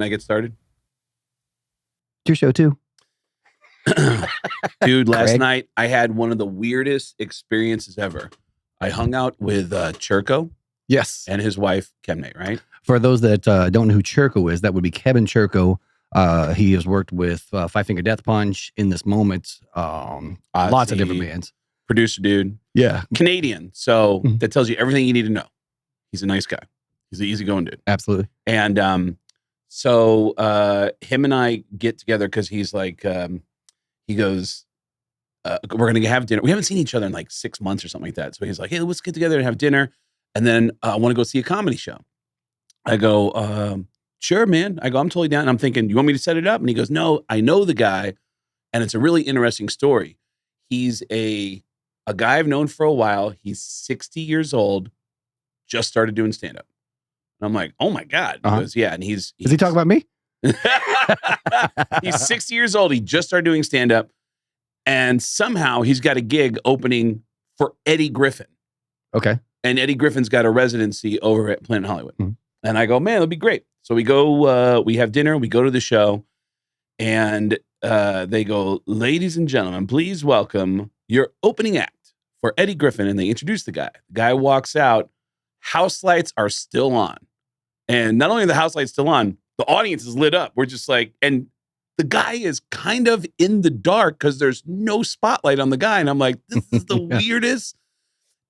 Can I get started? It's your show too. Dude, last Craig? night I had one of the weirdest experiences ever. I hung out with Churko Yes. and his wife, Kemne, right? For those that don't know who Churko is, that would be Kevin Churko. He has worked with Five Finger Death Punch, In This Moment, lots of different bands. Producer dude. Yeah. Canadian. So that tells you everything you need to know. He's a nice guy. He's an easygoing dude. Absolutely. And so him and I get together because he's like, he goes, we're going to have dinner. We haven't seen each other in like 6 months or something like that. So he's like, hey, let's get together and have dinner. And then I want to go see a comedy show. I go, sure, man. I go, I'm totally down. And I'm thinking, you want me to set it up? And he goes, no, I know the guy. And it's a really interesting story. He's a guy I've known for a while. He's 60 years old, just started doing stand-up. And I'm like, oh my God. He goes, yeah. And he's Does he talk about me? He's 60 years old. He just started doing stand-up. And somehow he's got a gig opening for Eddie Griffin. Okay. And Eddie Griffin's got a residency over at Planet Hollywood. And I go, man, it'll be great. So we go, we have dinner, we go to the show, and they go, ladies and gentlemen, please welcome your opening act for Eddie Griffin. And they introduce the guy. The guy walks out, house lights are still on. And not only are the house lights still on, the audience is lit up. We're just like, and the guy is kind of in the dark because there's no spotlight on the guy. And I'm like, this is the weirdest.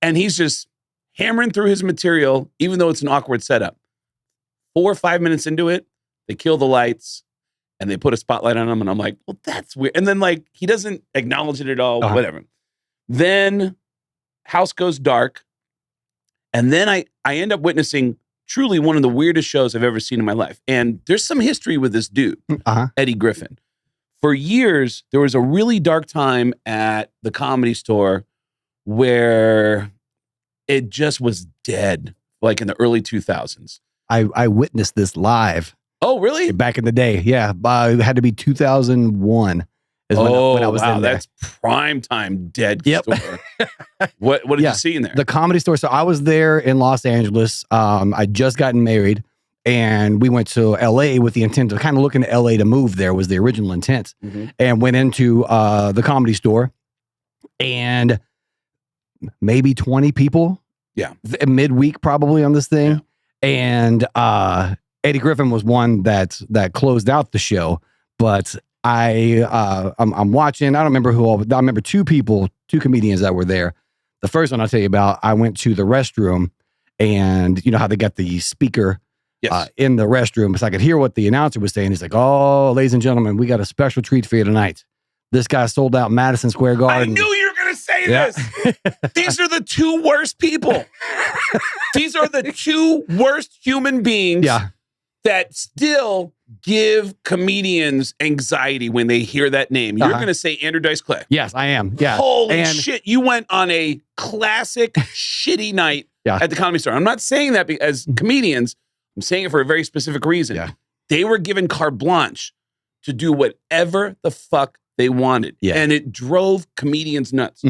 And he's just hammering through his material, even though it's an awkward setup. 4 or 5 minutes into it, they kill the lights and they put a spotlight on him. And I'm like, well, that's weird. And then like, he doesn't acknowledge it at all, whatever. Then house goes dark. And then I end up witnessing truly one of the weirdest shows I've ever seen in my life. And there's some history with this dude, Eddie Griffin. For years, there was a really dark time at the Comedy Store where it just was dead, like in the early 2000s. I witnessed this live. Oh, really? Back in the day. Yeah. It had to be 2001 is when I was in there. That's prime time dead Yep. store. What did you see in there? The Comedy Store. So I was there in Los Angeles. I'd just gotten married and we went to LA with the intent of kind of looking at LA to move there was the original intent. And went into the Comedy Store and maybe 20 people. Yeah. Midweek probably on this thing. Yeah. And Eddie Griffin was one that closed out the show, but I'm watching. I don't remember who. I remember two comedians that were there. The first one I'll tell you about. I went to the restroom, and you know how they got the speaker in the restroom, so I could hear what the announcer was saying. He's like, "Oh, ladies and gentlemen, we got a special treat for you tonight. This guy sold out Madison Square Garden." I knew you were going to say this. These are the two worst people. These are the two worst human beings that still give comedians anxiety when they hear that name. You're going to say Andrew Dice Clay. Yes, I am. Yeah. Holy shit. You went on a classic shitty night at the Comedy Store. I'm not saying that as comedians. I'm saying it for a very specific reason. Yeah. They were given carte blanche to do whatever the fuck they wanted. Yeah. And it drove comedians nuts.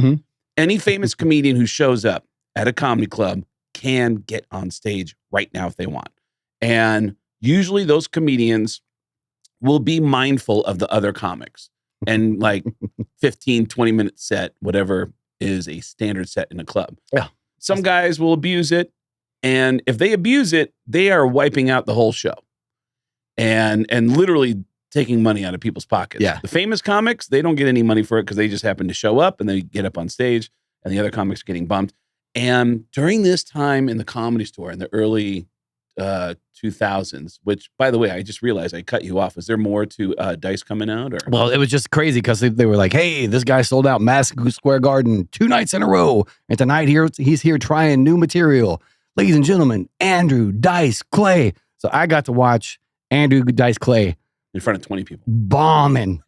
Any famous comedian who shows up at a comedy club can get on stage right now if they want. And usually those comedians will be mindful of the other comics and like 15, 20-minute set, whatever is a standard set in a club. Yeah. Some guys will abuse it. And if they abuse it, they are wiping out the whole show and literally taking money out of people's pockets. Yeah. The famous comics, they don't get any money for it because they just happen to show up and they get up on stage and the other comics are getting bumped. And during this time in the Comedy Store in the early 2000s, which, by the way, I just realized I cut you off. Was there more to Dice coming out? Or? Well, it was just crazy because they were like, hey, this guy sold out Madison Square Garden 2 nights in a row. And tonight he's here trying new material. Ladies and gentlemen, Andrew Dice Clay. So I got to watch Andrew Dice Clay in front of 20 people. Bombing.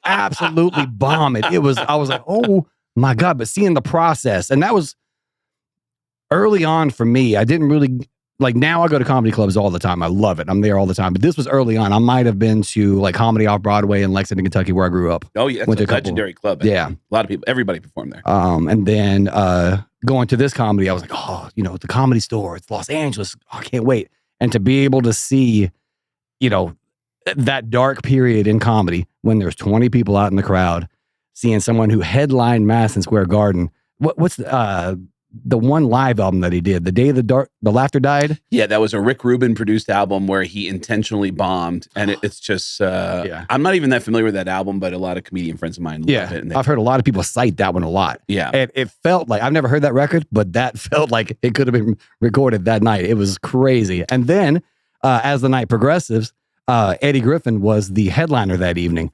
Absolutely bombing. I was like, oh my God. But seeing the process, and that was early on for me. I didn't really, like now I go to comedy clubs all the time. I love it. I'm there all the time. But this was early on. I might have been to like Comedy Off Broadway in Lexington, Kentucky, where I grew up. Oh yeah, it's a legendary club. Yeah. A lot of people, everybody performed there. And then going to this comedy, I was like, oh, the Comedy Store, it's Los Angeles. Oh, I can't wait. And to be able to see, that dark period in comedy when there's 20 people out in the crowd, seeing someone who headlined Madison Square Garden. What's the one live album that he did, The Day the Laughter Died? Yeah, that was a Rick Rubin produced album where he intentionally bombed. And it's just, I'm not even that familiar with that album, but a lot of comedian friends of mine love it. And I've heard a lot of people cite that one a lot. Yeah. And it felt like, I've never heard that record, but that felt like it could have been recorded that night. It was crazy. And then as the night progresses, Eddie Griffin was the headliner that evening.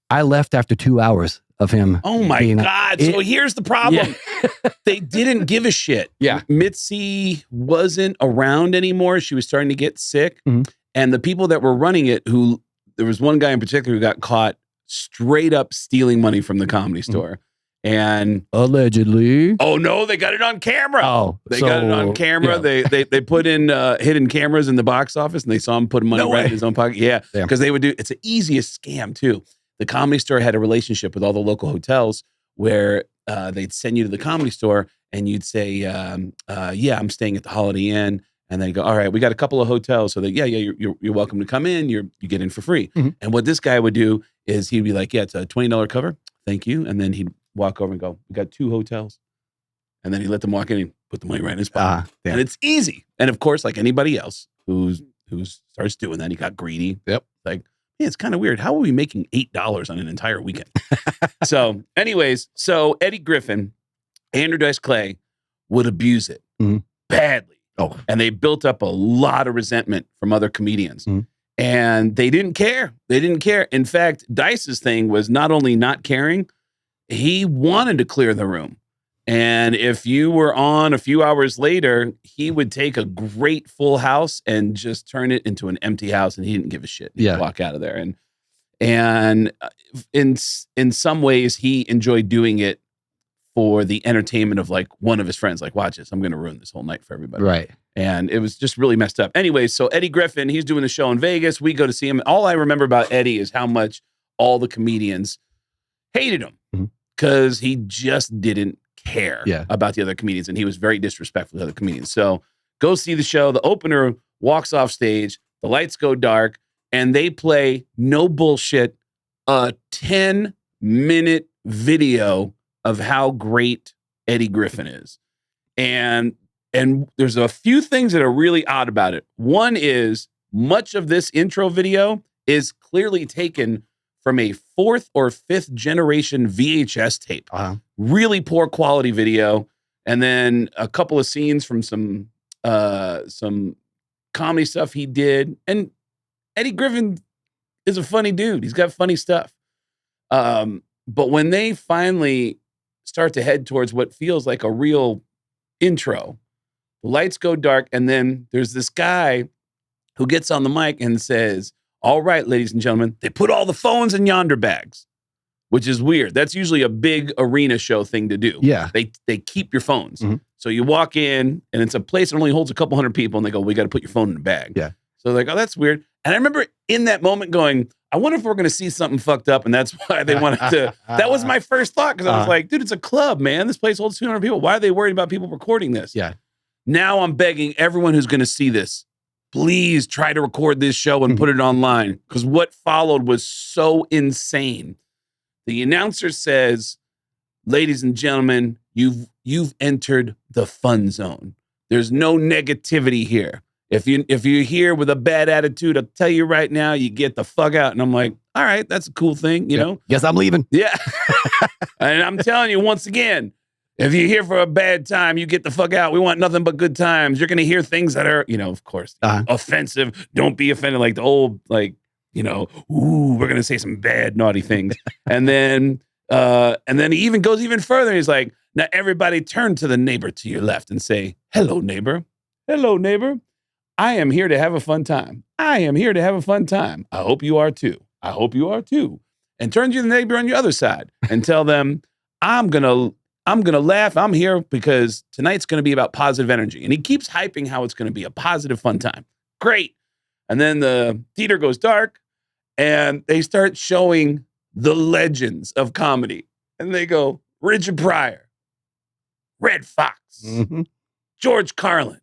I left after 2 hours of him. Oh my God. So here's the problem. Yeah. They didn't give a shit. Yeah. Mitzi wasn't around anymore. She was starting to get sick. Mm-hmm. And the people that were running it, there was one guy in particular who got caught straight up stealing money from the Comedy Store. And allegedly. Oh no, they got it on camera. Oh, they got it on camera. Yeah. They put in hidden cameras in the box office and they saw him put money right in his own pocket. Yeah. Because they would do, it's the easiest scam too. The Comedy Store had a relationship with all the local hotels where they'd send you to the Comedy Store and you'd say, yeah, I'm staying at the Holiday Inn. And then you go, all right, we got a couple of hotels. So that, you're welcome to come in. You get in for free. Mm-hmm. And what this guy would do is he'd be like, yeah, it's a $20 cover. Thank you. And then he'd walk over and go, we got 2 hotels. And then he'd let them walk in and put the money right in his pocket. And it's easy. And of course, like anybody else who starts doing that, he got greedy. Yep. Like, yeah, it's kind of weird. How are we making $8 on an entire weekend? So anyways, Eddie Griffin, Andrew Dice Clay would abuse it badly. Oh, and they built up a lot of resentment from other comedians. And they didn't care. They didn't care. In fact, Dice's thing was not only not caring, he wanted to clear the room. And if you were on a few hours later, he would take a great full house and just turn it into an empty house, and he didn't give a shit. He'd walk out of there. And in some ways, he enjoyed doing it for the entertainment of like one of his friends. Like, watch this, I'm going to ruin this whole night for everybody. Right. And it was just really messed up. Anyway, so Eddie Griffin, he's doing the show in Vegas. We go to see him. All I remember about Eddie is how much all the comedians hated him because he just didn't care about the other comedians, and he was very disrespectful to other comedians. So go see the show. The opener walks off stage, the lights go dark, and they play, no bullshit, a 10-minute video of how great Eddie Griffin is. And there's a few things that are really odd about it. One is much of this intro video is clearly taken from a 4th or 5th generation VHS tape. Really poor quality video. And then a couple of scenes from some comedy stuff he did. And Eddie Griffin is a funny dude. He's got funny stuff. But when they finally start to head towards what feels like a real intro, the lights go dark. And then there's this guy who gets on the mic and says, all right, ladies and gentlemen, they put all the phones in yonder bags, which is weird. That's usually a big arena show thing to do. Yeah. They keep your phones. So you walk in and it's a place that only holds a couple hundred people and they go, we got to put your phone in the bag. Yeah. So they're like, oh, that's weird. And I remember in that moment going, I wonder if we're going to see something fucked up. And that's why they wanted to. That was my first thought because I was like, dude, it's a club, man. This place holds 200 people. Why are they worried about people recording this? Yeah. Now I'm begging everyone who's going to see this, please try to record this show and put it online, because what followed was so insane. The announcer says, ladies and gentlemen, you've entered the fun zone. There's no negativity here. If you're here with a bad attitude, I'll tell you right now, you get the fuck out. And I'm like, all right, that's a cool thing, you know? Guess I'm leaving. Yeah. And I'm telling you once again, if you're here for a bad time, you get the fuck out. We want nothing but good times. You're going to hear things that are, of course, offensive. Don't be offended. Like the old, we're going to say some bad, naughty things. And then he even goes even further. He's like, now everybody turn to the neighbor to your left and say, hello, neighbor. Hello, neighbor. I am here to have a fun time. I am here to have a fun time. I hope you are too. I hope you are too. And turn to the neighbor on your other side and tell them, I'm going to laugh. I'm here because tonight's going to be about positive energy. And he keeps hyping how it's going to be a positive, fun time. Great. And then the theater goes dark and they start showing the legends of comedy. And they go, Richard Pryor, Red Fox, George Carlin,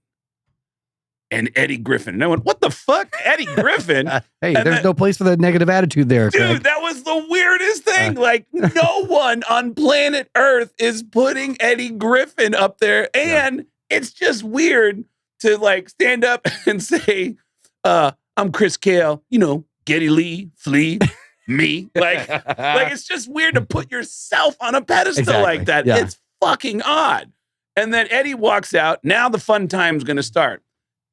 and Eddie Griffin. And I went, what the fuck? Eddie Griffin? Hey, there's no place for the negative attitude there, dude, Craig. that was the weirdest thing. Like, no one on planet Earth is putting Eddie Griffin up there. And it's just weird to like stand up and say, I'm Chris Kale, Geddy Lee, Flea, me. Like it's just weird to put yourself on a pedestal like that. Yeah. It's fucking odd. And then Eddie walks out. Now the fun time's going to start.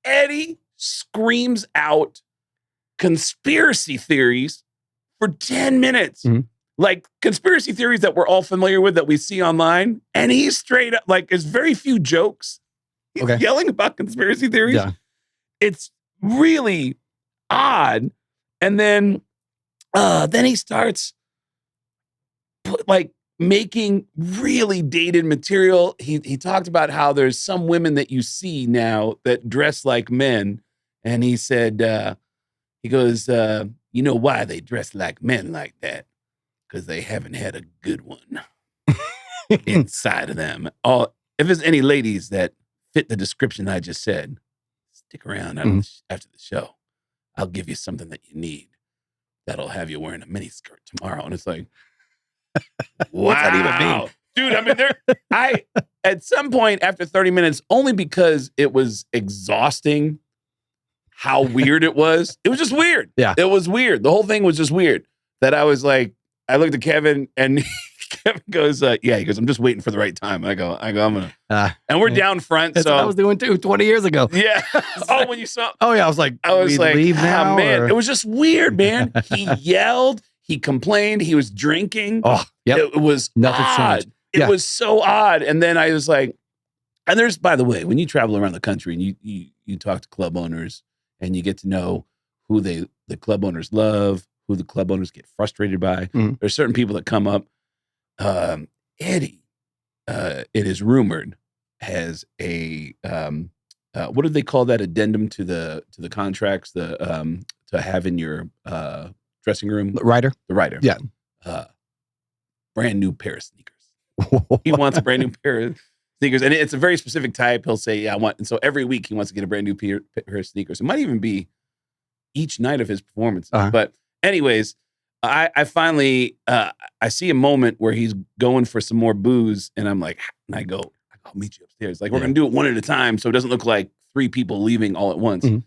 Eddie screams out conspiracy theories for 10 minutes. Mm-hmm. Like conspiracy theories that we're all familiar with that we see online. And he's straight up, like, there's very few jokes. He's yelling about conspiracy theories. Yeah. It's really odd. And then he starts making really dated material. He talked about how there's some women that you see now that dress like men. And he said, he goes, you know why they dress like men like that? Because they haven't had a good one inside of them. If there's any ladies that fit the description I just said, stick around after the show. I'll give you something that you need that'll have you wearing a mini skirt tomorrow. And it's like, what's that even mean? Dude, I mean, at some point after 30 minutes, only because it was exhausting how weird it was. It was just weird. Yeah. It was weird. The whole thing was just weird. That I was like, I looked at Kevin and Kevin goes, he goes, I'm just waiting for the right time. I go, I'm going to. And we're down front. That's what I was doing too 20 years ago. Yeah. When you saw. Oh, yeah. I was like, leave now, man. Or? It was just weird, man. He yelled. He complained. He was drinking. Oh, yeah. It was nothing odd. Changed. It was so odd. And then I was like, and there's, by the way, when you travel around the country and you talk to club owners and you get to know who the club owners love, who the club owners get frustrated by. Mm-hmm. There's certain people that come up. Eddie, it is rumored, has a what do they call that addendum to the contracts? To have in your dressing room, the rider. Yeah, brand new pair of sneakers. He wants a brand new pair of sneakers, and it's a very specific type. He'll say, "Yeah, I want." And so every week he wants to get a brand new pair of sneakers. It might even be each night of his performances, but. Anyways, I finally I see a moment where he's going for some more booze, and I'm like, and I go, I'll meet you upstairs. Like we're gonna do it one at a time, so it doesn't look like 3 people leaving all at once. Mm-hmm.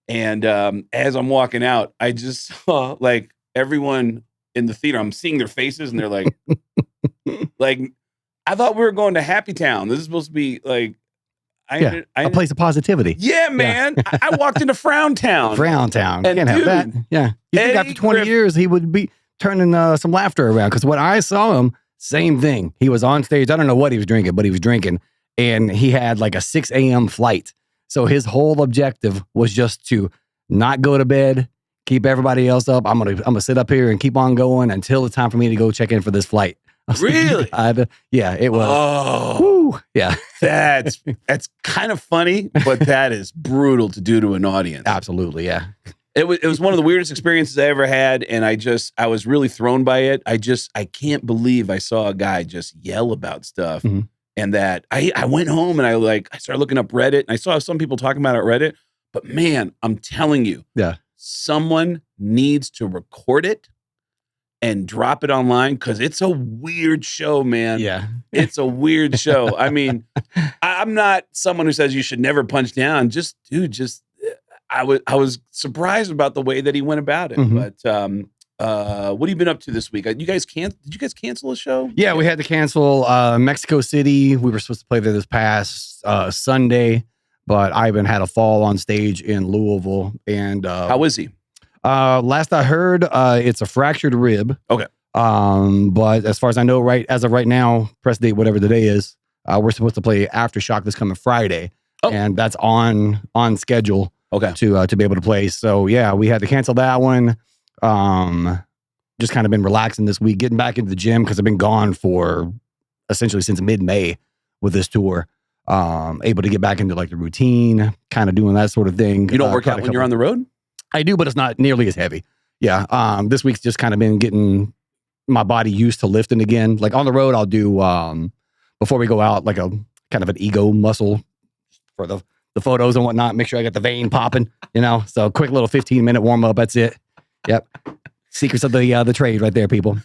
And as I'm walking out, I just saw like everyone in the theater. I'm seeing their faces, and they're like, like I thought we were going to Happy Town. This is supposed to be like. A place of positivity. Yeah, man. Yeah. I walked into Frown Town. Frown Town. Can't have that. Yeah. You think after 20 years, he would be turning some laughter around. Because when I saw him, same thing. He was on stage. I don't know what he was drinking, but he was drinking. And he had like a 6 a.m. flight. So his whole objective was just to not go to bed, keep everybody else up. I'm gonna sit up here and keep on going until it's time for me to go check in for this flight. Really? Yeah, it was. Oh, woo, yeah. That's kind of funny, but that is brutal to do to an audience. Absolutely, yeah. It was one of the weirdest experiences I ever had, and I was really thrown by it. I can't believe I saw a guy just yell about stuff, mm-hmm. and that I went home and I started looking up Reddit, and I saw some people talking about it on Reddit. But man, I'm telling you, someone needs to record it and drop it online because it's a weird show, man. Yeah. It's a weird show. I mean, I'm not someone who says you should never punch down. I was surprised about the way that he went about it. Mm-hmm. But what have you been up to this week? Did you guys cancel a show? Yeah, we had to cancel Mexico City. We were supposed to play there this past Sunday, but Ivan had a fall on stage in Louisville. And how is he? Last I heard, it's a fractured rib. Okay. But as far as I know, as of right now, press date, whatever the day is, we're supposed to play Aftershock this coming Friday. Oh. And that's on schedule. Okay. To be able to play. So yeah, we had to cancel that one. Just kind of been relaxing this week, getting back into the gym because I've been gone for essentially since mid-May with this tour. Able to get back into like the routine, kind of doing that sort of thing. You don't work out when you're on the road? I do, but it's not nearly as heavy. Yeah. This week's just kind of been getting my body used to lifting again. Like on the road, I'll do, before we go out, like a kind of an ego muscle for the the photos and whatnot. Make sure I got the vein popping, So quick little 15-minute warm up. That's it. Yep. Secrets of the trade right there, people.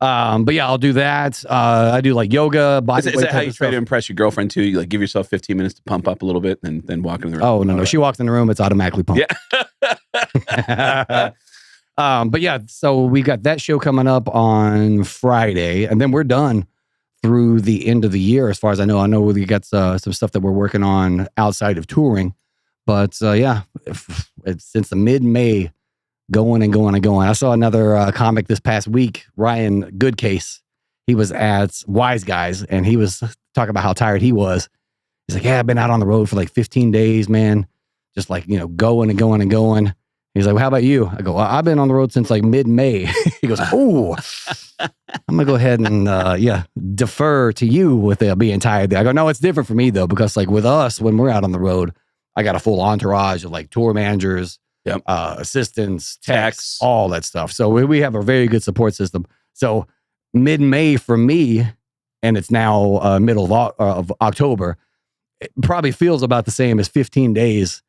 But yeah, I'll do that. I do like yoga, body weight. Is that how you try to impress your girlfriend too? You like give yourself 15 minutes to pump up a little bit and then walk in the room? Oh, no. She walks in the room, it's automatically pumped. Yeah. But yeah, so we got that show coming up on Friday, and then we're done through the end of the year. As far as I know we got some stuff that we're working on outside of touring. But yeah, it's since the mid-May, going and going and going. I saw another comic this past week, Ryan Goodcase. He was at Wise Guys, and he was talking about how tired he was. He's like, yeah, I've been out on the road for like 15 days, man. Just like, going and going and going. He's like, well, how about you? I go, well, I've been on the road since like mid-May. He goes, oh, I'm going to go ahead and, defer to you with being tired there. I go, no, it's different for me, though, because like with us, when we're out on the road, I got a full entourage of like tour managers, assistants, techs, all that stuff. So we have a very good support system. So mid-May for me, and it's now middle of October, it probably feels about the same as 15 days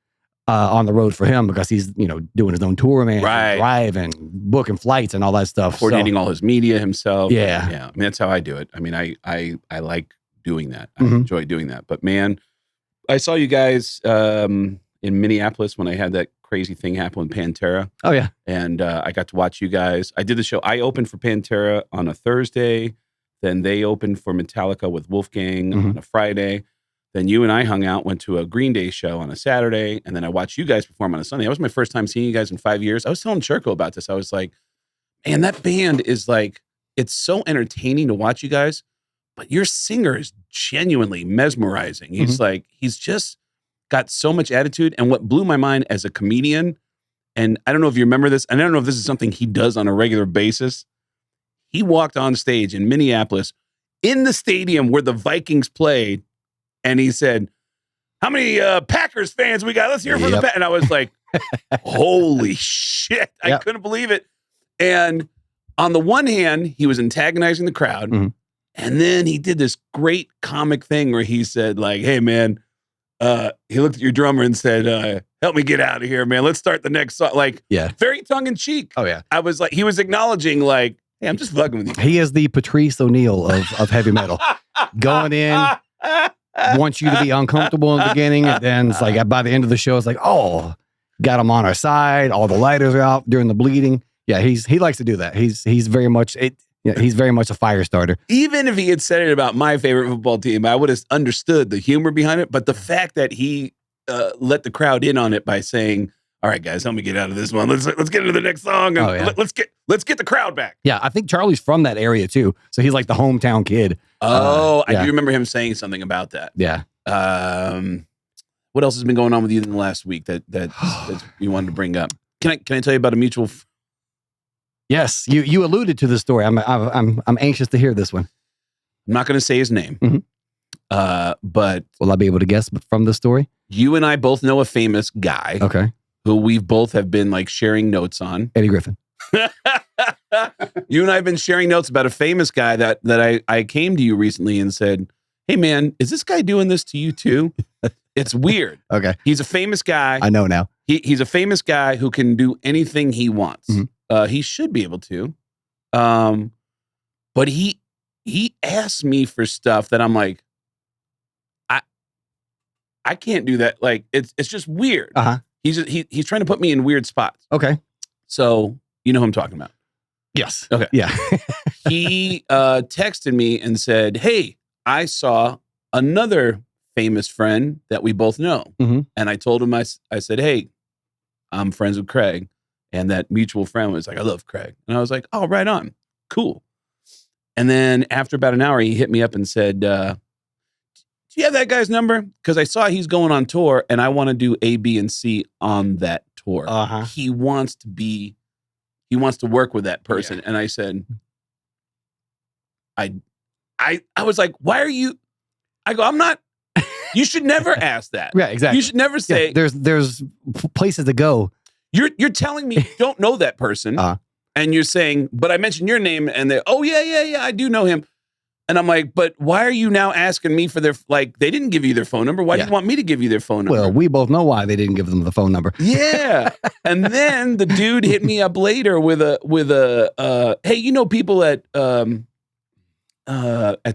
on the road for him, because he's, doing his own tour, man, driving, booking flights and all that stuff. Coordinating all his media himself. Yeah. Yeah. I mean, that's how I do it. I mean, I like doing that. I enjoy doing that. But man, I saw you guys in Minneapolis when I had that crazy thing happen with Pantera. Oh, yeah. And I got to watch you guys. I did the show. I opened for Pantera on a Thursday. Then they opened for Metallica with Wolfgang on a Friday. Then you and I hung out, went to a Green Day show on a Saturday, and then I watched you guys perform on a Sunday. That was my first time seeing you guys in 5 years. I was telling Churko about this. I was like, man, that band is like, it's so entertaining to watch you guys, but your singer is genuinely mesmerizing. He's like, he's just got so much attitude. And what blew my mind as a comedian, and I don't know if you remember this, and I don't know if this is something he does on a regular basis. He walked on stage in Minneapolis in the stadium where the Vikings played, and he said, how many Packers fans we got? Let's hear from the Packers. And I was like, holy shit. I couldn't believe it. And on the one hand, he was antagonizing the crowd. And then he did this great comic thing where he said, like, hey, man, he looked at your drummer and said, help me get out of here, man. Let's start the next song. Like, very tongue in cheek. Oh, yeah. I was like, he was acknowledging, like, hey, I'm just fucking with you. He is the Patrice O'Neal of heavy metal. Going in, wants you to be uncomfortable in the beginning, and then it's like by the end of the show, it's like, oh, got him on our side. All the lighters are out during the bleeding. Yeah, he likes to do that. He's very much he's very much a fire starter. Even if he had said it about my favorite football team, I would have understood the humor behind it. But the fact that he let the crowd in on it by saying, all right, guys, help me get out of this one. Let's get into the next song. And let's get the crowd back. Yeah, I think Charlie's from that area too. So he's like the hometown kid. Oh, I do remember him saying something about that. Yeah. What else has been going on with you in the last week that you wanted to bring up? Can I tell you about a mutual? Yes, you alluded to the story. I'm anxious to hear this one. I'm not going to say his name, but will I be able to guess from the story? You and I both know a famous guy. Okay. Who we've both have been like sharing notes on. Eddie Griffin. You and I have been sharing notes about a famous guy that I came to you recently and said, hey man, is this guy doing this to you too? It's weird. Okay. He's a famous guy. I know now. He's a famous guy who can do anything he wants. He should be able to. But he asked me for stuff that I'm like, I can't do that. Like it's just weird. He's trying to put me in weird spots. Okay. So you know who I'm talking about. Yes. Okay. Yeah. He texted me and said, hey, I saw another famous friend that we both know. And I told him, I said, hey, I'm friends with Craig. And that mutual friend was like, I love Craig. And I was like, oh, right on. Cool. And then after about an hour, he hit me up and said, do you have that guy's number? Because I saw he's going on tour and I want to do A, B, and C on that tour. He wants to work with that person. And I said, I was like, why are you? I go, I'm not. You should never ask that. Yeah, exactly. You should never say. There's places to go. You're telling me you don't know that person, and you're saying, but I mentioned your name, and they, oh yeah, I do know him. And I'm like, but why are you now asking me for their, like, they didn't give you their phone number. Why do you want me to give you their phone number? Well, we both know why they didn't give them the phone number. Yeah. And then the dude hit me up later with a, hey, you know, people at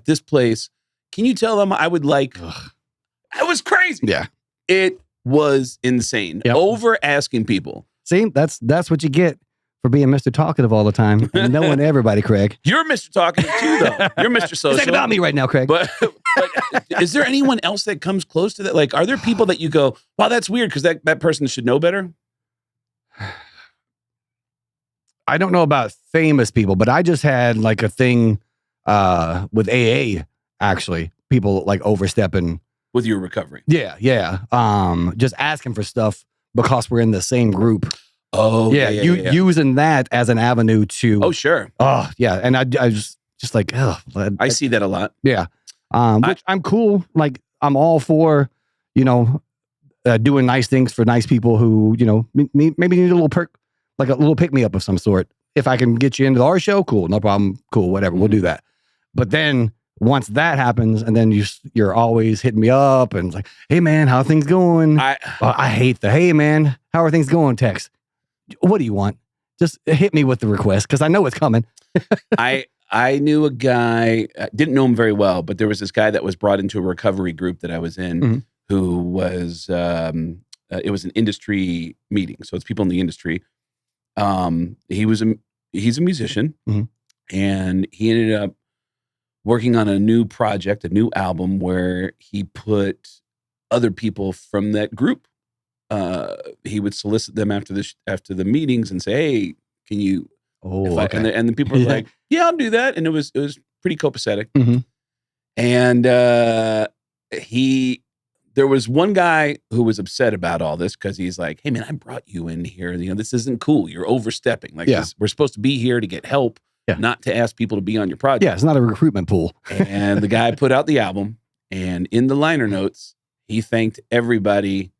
this place, can you tell them I would like, it was crazy. Yeah. It was insane. Yep. Over asking people. See, that's what you get for being Mr. Talkative all the time and knowing everybody, Craig. You're Mr. Talkative too, though. You're Mr. Social. It's about me right now, Craig. But is there anyone else that comes close to that? Like, are there people that you go, wow, that's weird because that person should know better? I don't know about famous people, but I just had like a thing with AA, actually. People like overstepping. With your recovery. Yeah. Just asking for stuff because we're in the same group. Oh, yeah. Using that as an avenue to. Oh, sure. Oh, yeah. And I just like, oh. I see that a lot. Yeah. Which I'm cool. Like, I'm all for, doing nice things for nice people who, maybe need a little perk, like a little pick me up of some sort. If I can get you into our show, cool. No problem. Cool. Whatever. We'll do that. But then once that happens, and then you're always hitting me up and like, hey, man, how are things going? I hate the, hey, man, how are things going text. What do you want? Just hit me with the request because I know it's coming. I knew a guy, didn't know him very well, but there was this guy that was brought into a recovery group that I was in who was, it was an industry meeting. So it's people in the industry. He's a musician and he ended up working on a new project, a new album where he put other people from that group. He would solicit them after the meetings and say, "Hey, can you?" And the people were like, "Yeah, I'll do that." And it was pretty copacetic. And there was one guy who was upset about all this because he's like, "Hey, man, I brought you in here. This isn't cool. You're overstepping. Like, we're supposed to be here to get help, not to ask people to be on your project." Yeah, it's not a recruitment pool. And the guy put out the album, and in the liner notes, he thanked everybody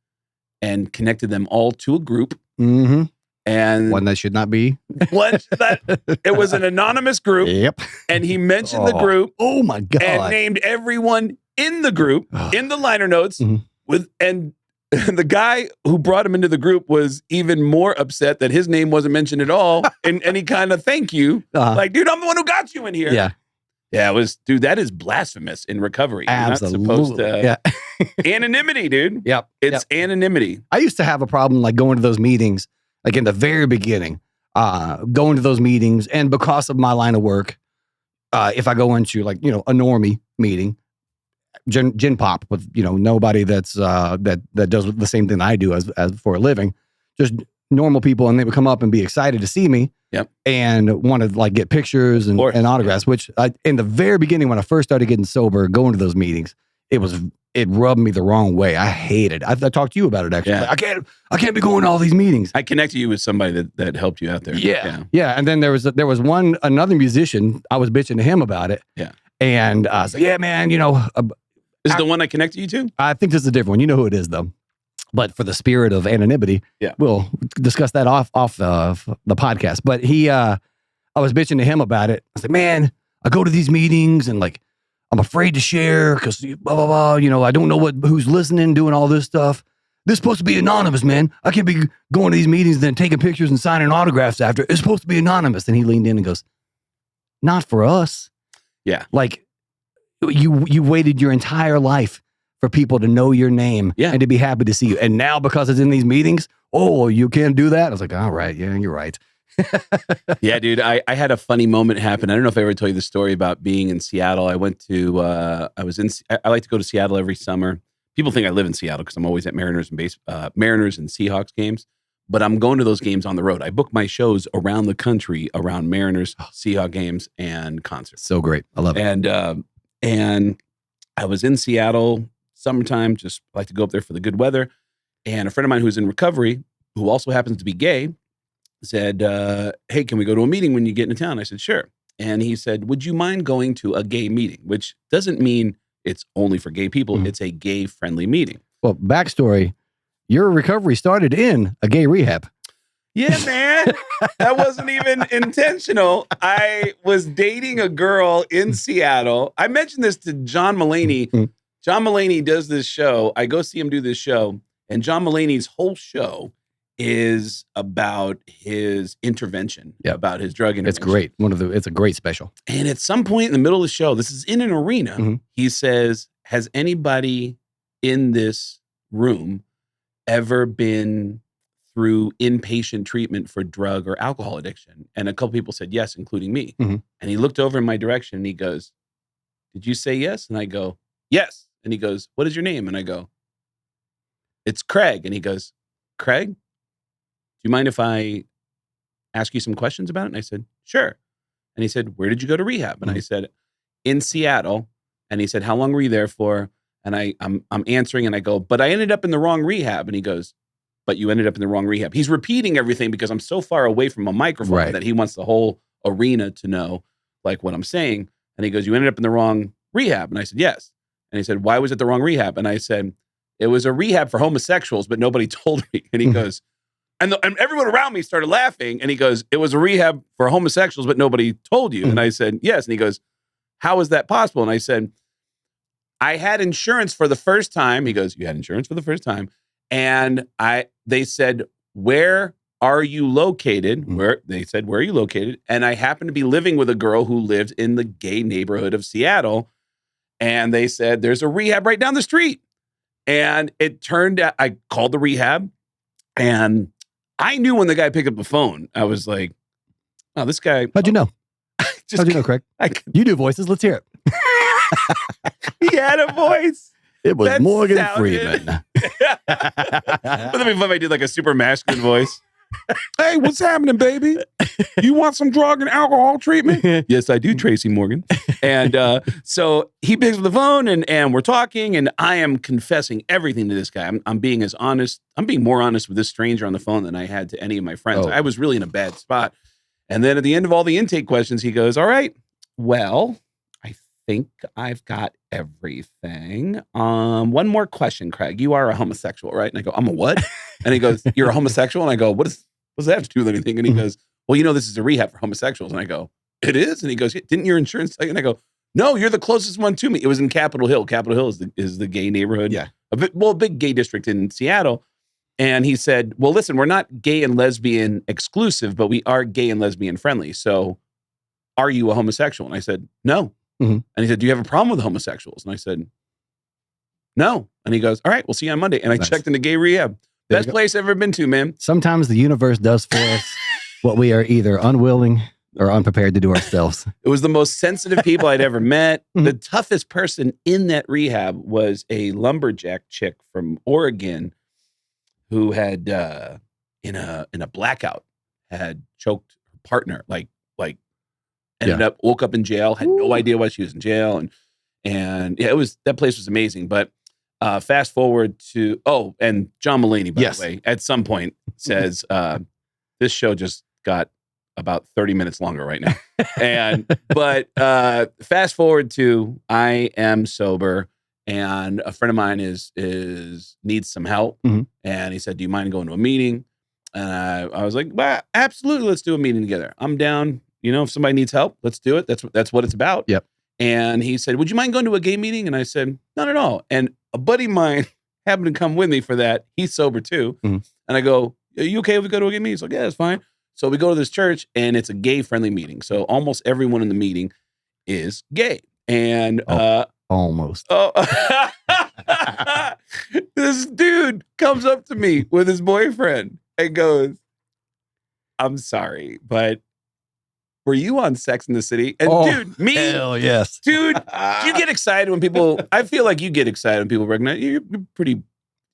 and connected them all to a group. And one that should not be. It was an anonymous group. Yep. And he mentioned the group. Oh my God. And named everyone in the group in the liner notes. And the guy who brought him into the group was even more upset that his name wasn't mentioned at all. And any kind of thank you. Like, dude, I'm the one who got you in here. Yeah. Yeah, dude, that is blasphemous in recovery. Absolutely. You're not supposed to. Anonymity, dude. Yep. It's anonymity. I used to have a problem like going to those meetings, like in the very beginning, going to those meetings. And because of my line of work, if I go into like, a normie meeting, gin pop with, nobody that's, that does the same thing I do as for a living, just normal people. And they would come up and be excited to see me. Yep. And want to like get pictures and autographs, which in the very beginning, when I first started getting sober, going to those meetings, it rubbed me the wrong way. I hated it. I talked to you about it actually. Yeah. Like, I can't be going to all these meetings. I connected you with somebody that helped you out there. Yeah. And then there was another musician. I was bitching to him about it. Yeah. And so yeah, man, is the one I connected you to? I think this is a different one. You know who it is though. But for the spirit of anonymity, we'll discuss that off the podcast. But I was bitching to him about it. I was like, man, I go to these meetings and like, I'm afraid to share because blah, blah, blah. I don't know who's listening, doing all this stuff. This is supposed to be anonymous, man. I can't be going to these meetings and then taking pictures and signing autographs after. It's supposed to be anonymous. And he leaned in and goes, not for us. Yeah. Like you waited your entire life for people to know your name and to be happy to see you. And now because it's in these meetings, you can't do that. I was like, all right. Yeah, you're right. Yeah, dude, I had a funny moment happen. I don't know if I ever told you the story about being in Seattle. I went to, I like to go to Seattle every summer. People think I live in Seattle because I'm always at Mariners and Seahawks games, but I'm going to those games on the road. I book my shows around the country, around Mariners, Seahawks games, and concerts. So great. I love it. And I was in Seattle summertime, just like to go up there for the good weather. And a friend of mine who's in recovery, who also happens to be gay, said, hey, can we go to a meeting when you get into town? I said, sure. And he said, would you mind going to a gay meeting? Which doesn't mean it's only for gay people. It's a gay-friendly meeting. Well, backstory, your recovery started in a gay rehab. Yeah, man. That wasn't even intentional. I was dating a girl in Seattle. I mentioned this to John Mulaney. John Mulaney does this show. I go see him do this show, and John Mulaney's whole show is about his intervention, about his drug intervention. It's great. It's a great special. And at some point in the middle of the show, this is in an arena, he says, has anybody in this room ever been through inpatient treatment for drug or alcohol addiction? And a couple people said yes, including me. And he looked over in my direction and he goes, did you say yes? And I go, yes. And he goes, what is your name? And I go, it's Craig. And he goes, Craig, do you mind if I ask you some questions about it? And I said, sure. And he said, where did you go to rehab? And I said, in Seattle. And he said, how long were you there for? And I'm answering and I go, but I ended up in the wrong rehab. And he goes, but you ended up in the wrong rehab. He's repeating everything because I'm so far away from a microphone that he wants the whole arena to know like what I'm saying. And he goes, you ended up in the wrong rehab. And I said, yes. And he said, why was it the wrong rehab? And I said, it was a rehab for homosexuals, but nobody told me. And he goes, and everyone around me started laughing. And he goes, it was a rehab for homosexuals, but nobody told you. And I said, yes. And he goes, how is that possible? And I said, I had insurance for the first time. He goes, you had insurance for the first time. And they said, where are you located? They said, where are you located? And I happened to be living with a girl who lived in the gay neighborhood of Seattle. And they said, there's a rehab right down the street. And it turned out, I called the rehab and I knew when the guy picked up the phone, I was like, oh, this guy. How'd you know? How'd you know, Craig? You do voices. Let's hear it. He had a voice. It was Morgan Freeman. But that'd be fun if I did like a super masculine voice. Hey, what's happening, baby? You want some drug and alcohol treatment? Yes, I do, Tracy Morgan. And so he picks up the phone and we're talking and I am confessing everything to this guy. I'm being as honest. I'm being more honest with this stranger on the phone than I had to any of my friends. I was really in a bad spot. And then at the end of all the intake questions, he goes, all right, well, I think I've got everything. One more question, Craig. You are a homosexual, right? And I go, I'm a what? And he goes, you're a homosexual? And I go, what does that have to do with anything? And he goes, well, you know, this is a rehab for homosexuals. And I go, it is? And he goes, didn't your insurance tell you? And I go, no, you're the closest one to me. It was in Capitol Hill. Capitol Hill is the gay neighborhood. Yeah. A big gay district in Seattle. And he said, well, listen, we're not gay and lesbian exclusive, but we are gay and lesbian friendly. So are you a homosexual? And I said, no. And he said, do you have a problem with homosexuals? And I said, no. And he goes, all right, we'll see you on Monday. And I checked into gay rehab. Best place I've ever been to, man. Sometimes the universe does for us what we are either unwilling or unprepared to do ourselves. It was the most sensitive people I'd ever met. The toughest person in that rehab was a lumberjack chick from Oregon who had, in a blackout, had choked her partner, woke up in jail, had no idea why she was in jail. And yeah, that place was amazing. But fast forward to, and John Mulaney, by the way, at some point says, this show just got about 30 minutes longer right now. But fast forward to, I am sober and a friend of mine needs some help. And he said, do you mind going to a meeting? And I was like, well, absolutely. Let's do a meeting together. I'm down. You know, if somebody needs help, let's do it. That's what it's about. Yep. And he said, would you mind going to a gay meeting? And I said, not at all. And a buddy of mine happened to come with me for that. He's sober too. And I go, are you okay if we go to a gay meeting? He's like, yeah, that's fine. So we go to this church and it's a gay friendly meeting. So almost everyone in the meeting is gay. And almost. This dude comes up to me with his boyfriend and goes, I'm sorry, but were you on Sex in the City? And dude, me? Hell yes. Dude, you get excited when people, I feel like you get excited when people recognize you. You're pretty,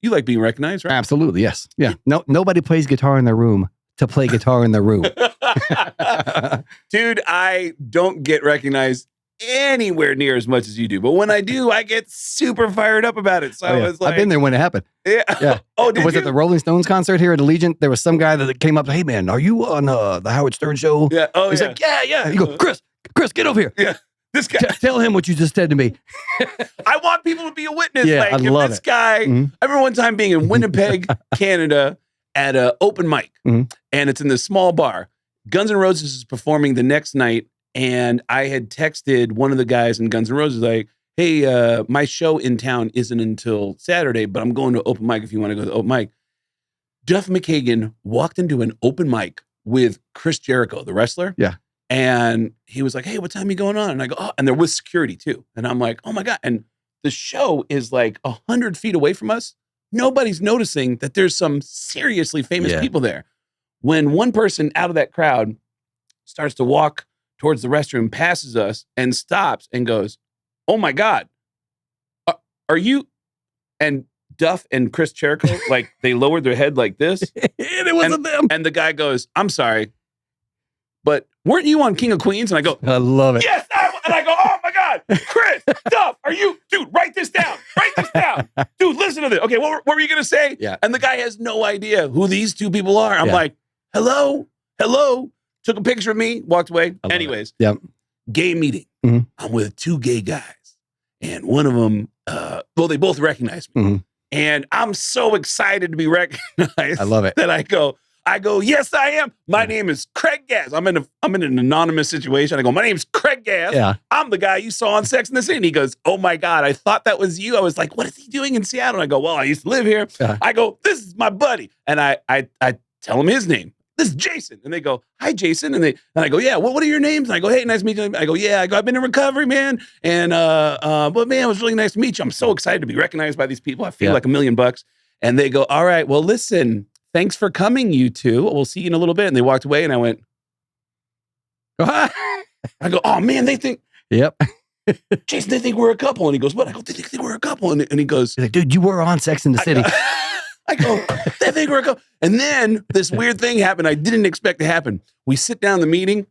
you like being recognized, right? Absolutely, yes. Yeah. No, nobody plays guitar in their room to play guitar in their room. Dude, I don't get recognized anywhere near as much as you do. But when I do, I get super fired up about it. So I was like, I've been there when it happened. Yeah. Was it the Rolling Stones concert here at Allegiant? There was some guy that came up, hey man, are you on the Howard Stern show? Yeah. He's like, yeah. You go, Chris, get over here. Yeah. This guy. Tell him what you just said to me. I want people to be a witness. Yeah, like, I love this guy, I remember one time being in Winnipeg, Canada, at an open mic, and it's in this small bar. Guns N' Roses is performing the next night, and I had texted one of the guys in Guns N' Roses like, hey, my show in town isn't until Saturday, but I'm going to open mic if you want to go to the open mic. Duff McKagan walked into an open mic with Chris Jericho, the wrestler. Yeah. And he was like, hey, what time are you going on? And I go, oh, and there was security too. And I'm like, oh my God. And the show is like 100 feet away from us. Nobody's noticing that there's some seriously famous people there. When one person out of that crowd starts to walk towards the restroom, passes us and stops and goes, oh my God, are you? And Duff and Chris Jericho, like they lowered their head like this. And it wasn't them. And the guy goes, I'm sorry, but weren't you on King of Queens? And I go, I love it. Yes. And I go, oh my God, Chris, Duff, are you? Dude, write this down. Write this down. Dude, listen to this. Okay, what were you going to say? Yeah. And the guy has no idea who these two people are. I'm like, hello. Took a picture of me, walked away. Anyways, gay meeting. I'm with two gay guys. And one of them, they both recognize me. And I'm so excited to be recognized. I love it. That I go, yes, I am. My name is Craig Gass. I'm in an anonymous situation. I go, my name's Craig Gass. Yeah. I'm the guy you saw on Sex and the City. And he goes, oh my God, I thought that was you. I was like, what is he doing in Seattle? And I go, well, I used to live here. I go, this is my buddy. And I tell him his name. This is Jason. And they go, hi, Jason. And I go, yeah, what are your names? And I go, hey, nice to meet you. I go, yeah, I've been in recovery, man. And, but man, it was really nice to meet you. I'm so excited to be recognized by these people. I feel like $1 million. And they go, all right, well, listen, thanks for coming, you two. We'll see you in a little bit. And they walked away and I went, I go, oh man, they think, Jason, they think we're a couple. And he goes, what? I go, they think we're a couple. And he goes, he's like, dude, you were on Sex and the City. I go, they think we're a couple. And then this weird thing happened I didn't expect to happen. We sit down in the meeting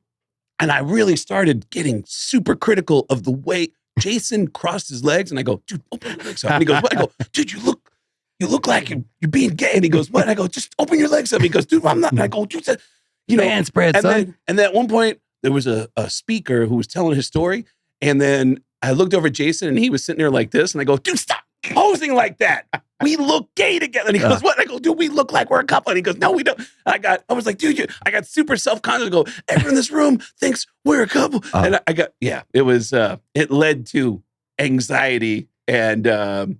and I really started getting super critical of the way Jason crossed his legs. And I go, dude, open your legs up. And he goes, what? I go, dude, you look like you're being gay. And he goes, what? And I go, just open your legs up. He goes, dude, I'm not. And I go, dude, man spread, son. And then at one point there was a speaker who was telling his story. And then I looked over at Jason and he was sitting there like this. And I go, dude, stop posing like that. We look gay together. And he goes, what? And I go, dude, we look like we're a couple. And he goes, no, we don't. I was like, dude, I got super self-conscious. I go, everyone in this room thinks we're a couple. And it led to anxiety and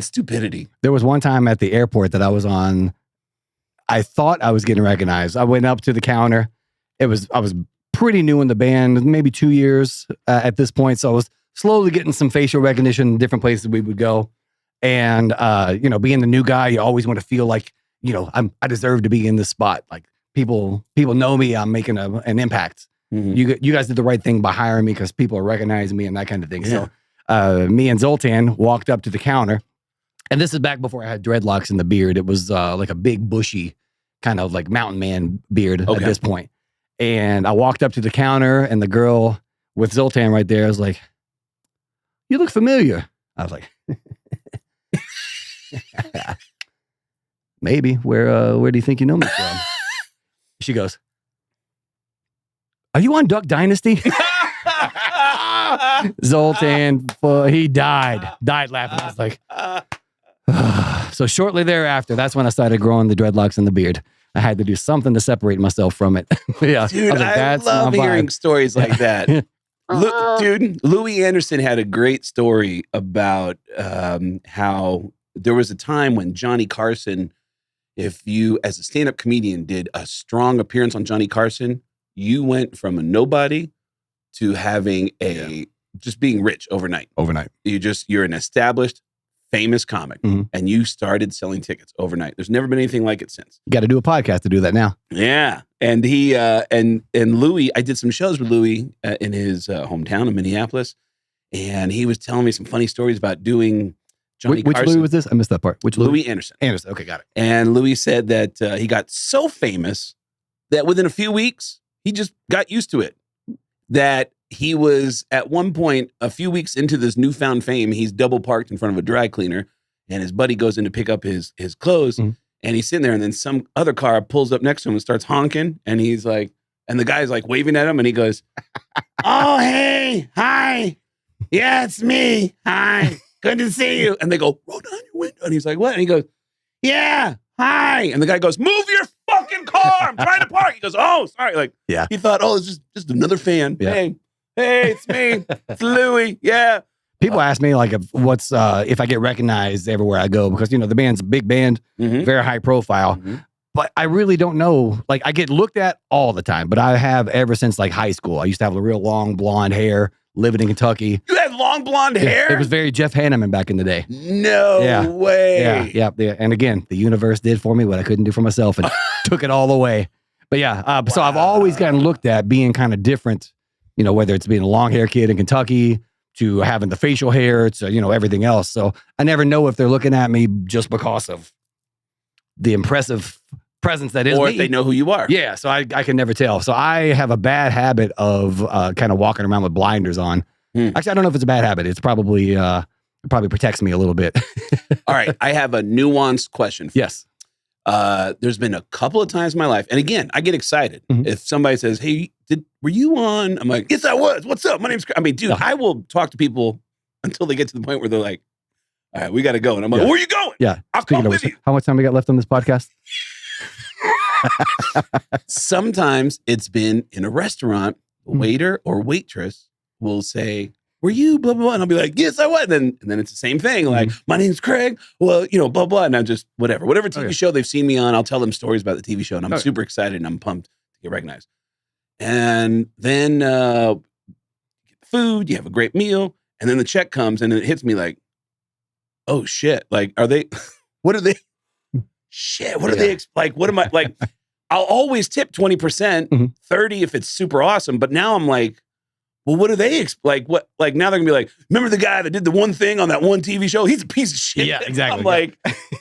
stupidity. There was one time at the airport that I was on, I thought I was getting recognized. I went up to the counter. I was pretty new in the band, maybe 2 years at this point. So I was slowly getting some facial recognition in different places we would go. And, being the new guy, you always want to feel like, I deserve to be in this spot. Like people know me. I'm making an impact. You guys did the right thing by hiring me because people are recognizing me and that kind of thing. Yeah. So me and Zoltan walked up to the counter. And this is back before I had dreadlocks in the beard. It was like a big bushy kind of like mountain man beard at this point. And I walked up to the counter and the girl with Zoltan right there was like, you look familiar. I was like, maybe. Where do you think you know me from? She goes, are you on Duck Dynasty? Zoltan, he died laughing. I was like, so shortly thereafter, that's when I started growing the dreadlocks and the beard. I had to do something to separate myself from it. Yeah, dude, I love hearing stories like that. Dude, Louis Anderson had a great story about how there was a time when Johnny Carson, if you, as a stand-up comedian, did a strong appearance on Johnny Carson, you went from a nobody to having just being rich overnight. You're an established, famous comic, and you started selling tickets overnight. There's never been anything like it since. You got to do a podcast to do that now. Yeah. And he, and Louis, I did some shows with Louis in his hometown in Minneapolis, and he was telling me some funny stories about doing Johnny Carson. Which Louis was this? I missed that part. Which Louis Anderson. Anderson. Okay, got it. And Louis said that he got so famous that within a few weeks, he just got used to it. That he was at one point, a few weeks into this newfound fame, he's double parked in front of a dry cleaner, and his buddy goes in to pick up his clothes, and he's sitting there, and then some other car pulls up next to him and starts honking, and he's like, and the guy's like waving at him, and he goes, oh, hey, hi, yeah, it's me, hi, good to see you. And they go, roll down your window. And he's like, what? And he goes, yeah, hi. And the guy goes, move your fucking car. I'm trying to park. He goes, oh, sorry. Like, he thought, oh, it's just another fan. Yeah. Hey, it's me. It's Louie. Yeah. People ask me like if I get recognized everywhere I go, because, the band's a big band, very high profile. But I really don't know. Like, I get looked at all the time, but I have ever since like high school. I used to have a real long blonde hair, living in Kentucky. You had long blonde hair? It was very Jeff Hanneman back in the day. No way. Yeah. And again, the universe did for me what I couldn't do for myself and took it all away. But so I've always gotten looked at being kind of different, whether it's being a long hair kid in Kentucky to having the facial hair to, everything else. So I never know if they're looking at me just because of the impressive presence that is or me. If they know who you are. Yeah, so I can never tell. So I have a bad habit of kind of walking around with blinders on. Actually, I don't know if it's a bad habit. It's probably it probably protects me a little bit. All right, I have a nuanced question for yes. There's been a couple of times in my life, and again, I get excited if somebody says, "Hey, were you on?" I'm like, "Yes, I was. What's up? My name's." I mean, dude, I will talk to people until they get to the point where they're like, "All right, we got to go," and I'm like, "Where are you going?" Yeah, I'll come with you. How much time we got left on this podcast? Sometimes it's been in a restaurant, a waiter or waitress will say, were you blah, blah, blah? And I'll be like, yes, I was. And then it's the same thing. Like, my name's Craig. Well, blah, blah. And I'm just, whatever TV show they've seen me on, I'll tell them stories about the TV show. And I'm super excited and I'm pumped to get recognized. And then you get the food, you have a great meal. And then the check comes and it hits me like, oh shit. Like, are they, what are they? Shit, what are they, like, what am I, like, I'll always tip 20%, 30 if it's super awesome. But now I'm like, well, what do they, like, what, like, now they're gonna be like, remember the guy that did the one thing on that one TV show? He's a piece of shit. Yeah, exactly. I'm like,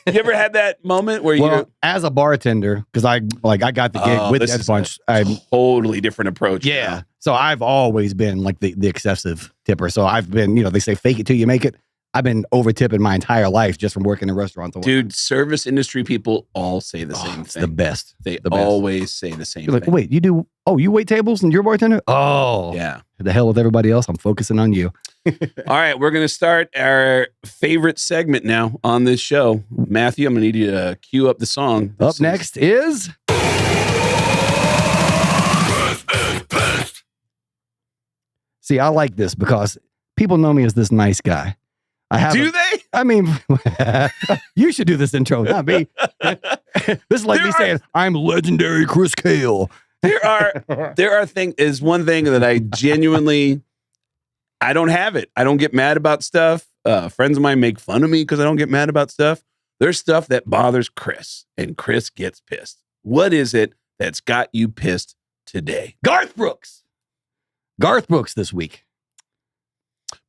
you ever had that moment where as a bartender, because I got the gig with Dead Punch. Totally different approach. Yeah. So I've always been like the excessive tipper. So I've been, they say fake it till you make it. I've been over tipping my entire life just from working in restaurants. Dude, service industry people all say the same it's thing. The best. They always say the same thing. Like, wait, you wait tables and you're a bartender? Oh. Yeah. The hell with everybody else. I'm focusing on you. All right, we're going to start our favorite segment now on this show. Matthew, I'm going to need you to cue up the song. Up next is... See, I like this because people know me as this nice guy. Do they? I mean, you should do this intro, not me. This is like me saying, I'm legendary Chris Cale. There are things, is one thing that I genuinely, I don't have it. I don't get mad about stuff. Friends of mine make fun of me because I don't get mad about stuff. There's stuff that bothers Chris, and Chris gets pissed. What is it that's got you pissed today? Garth Brooks. Garth Brooks this week.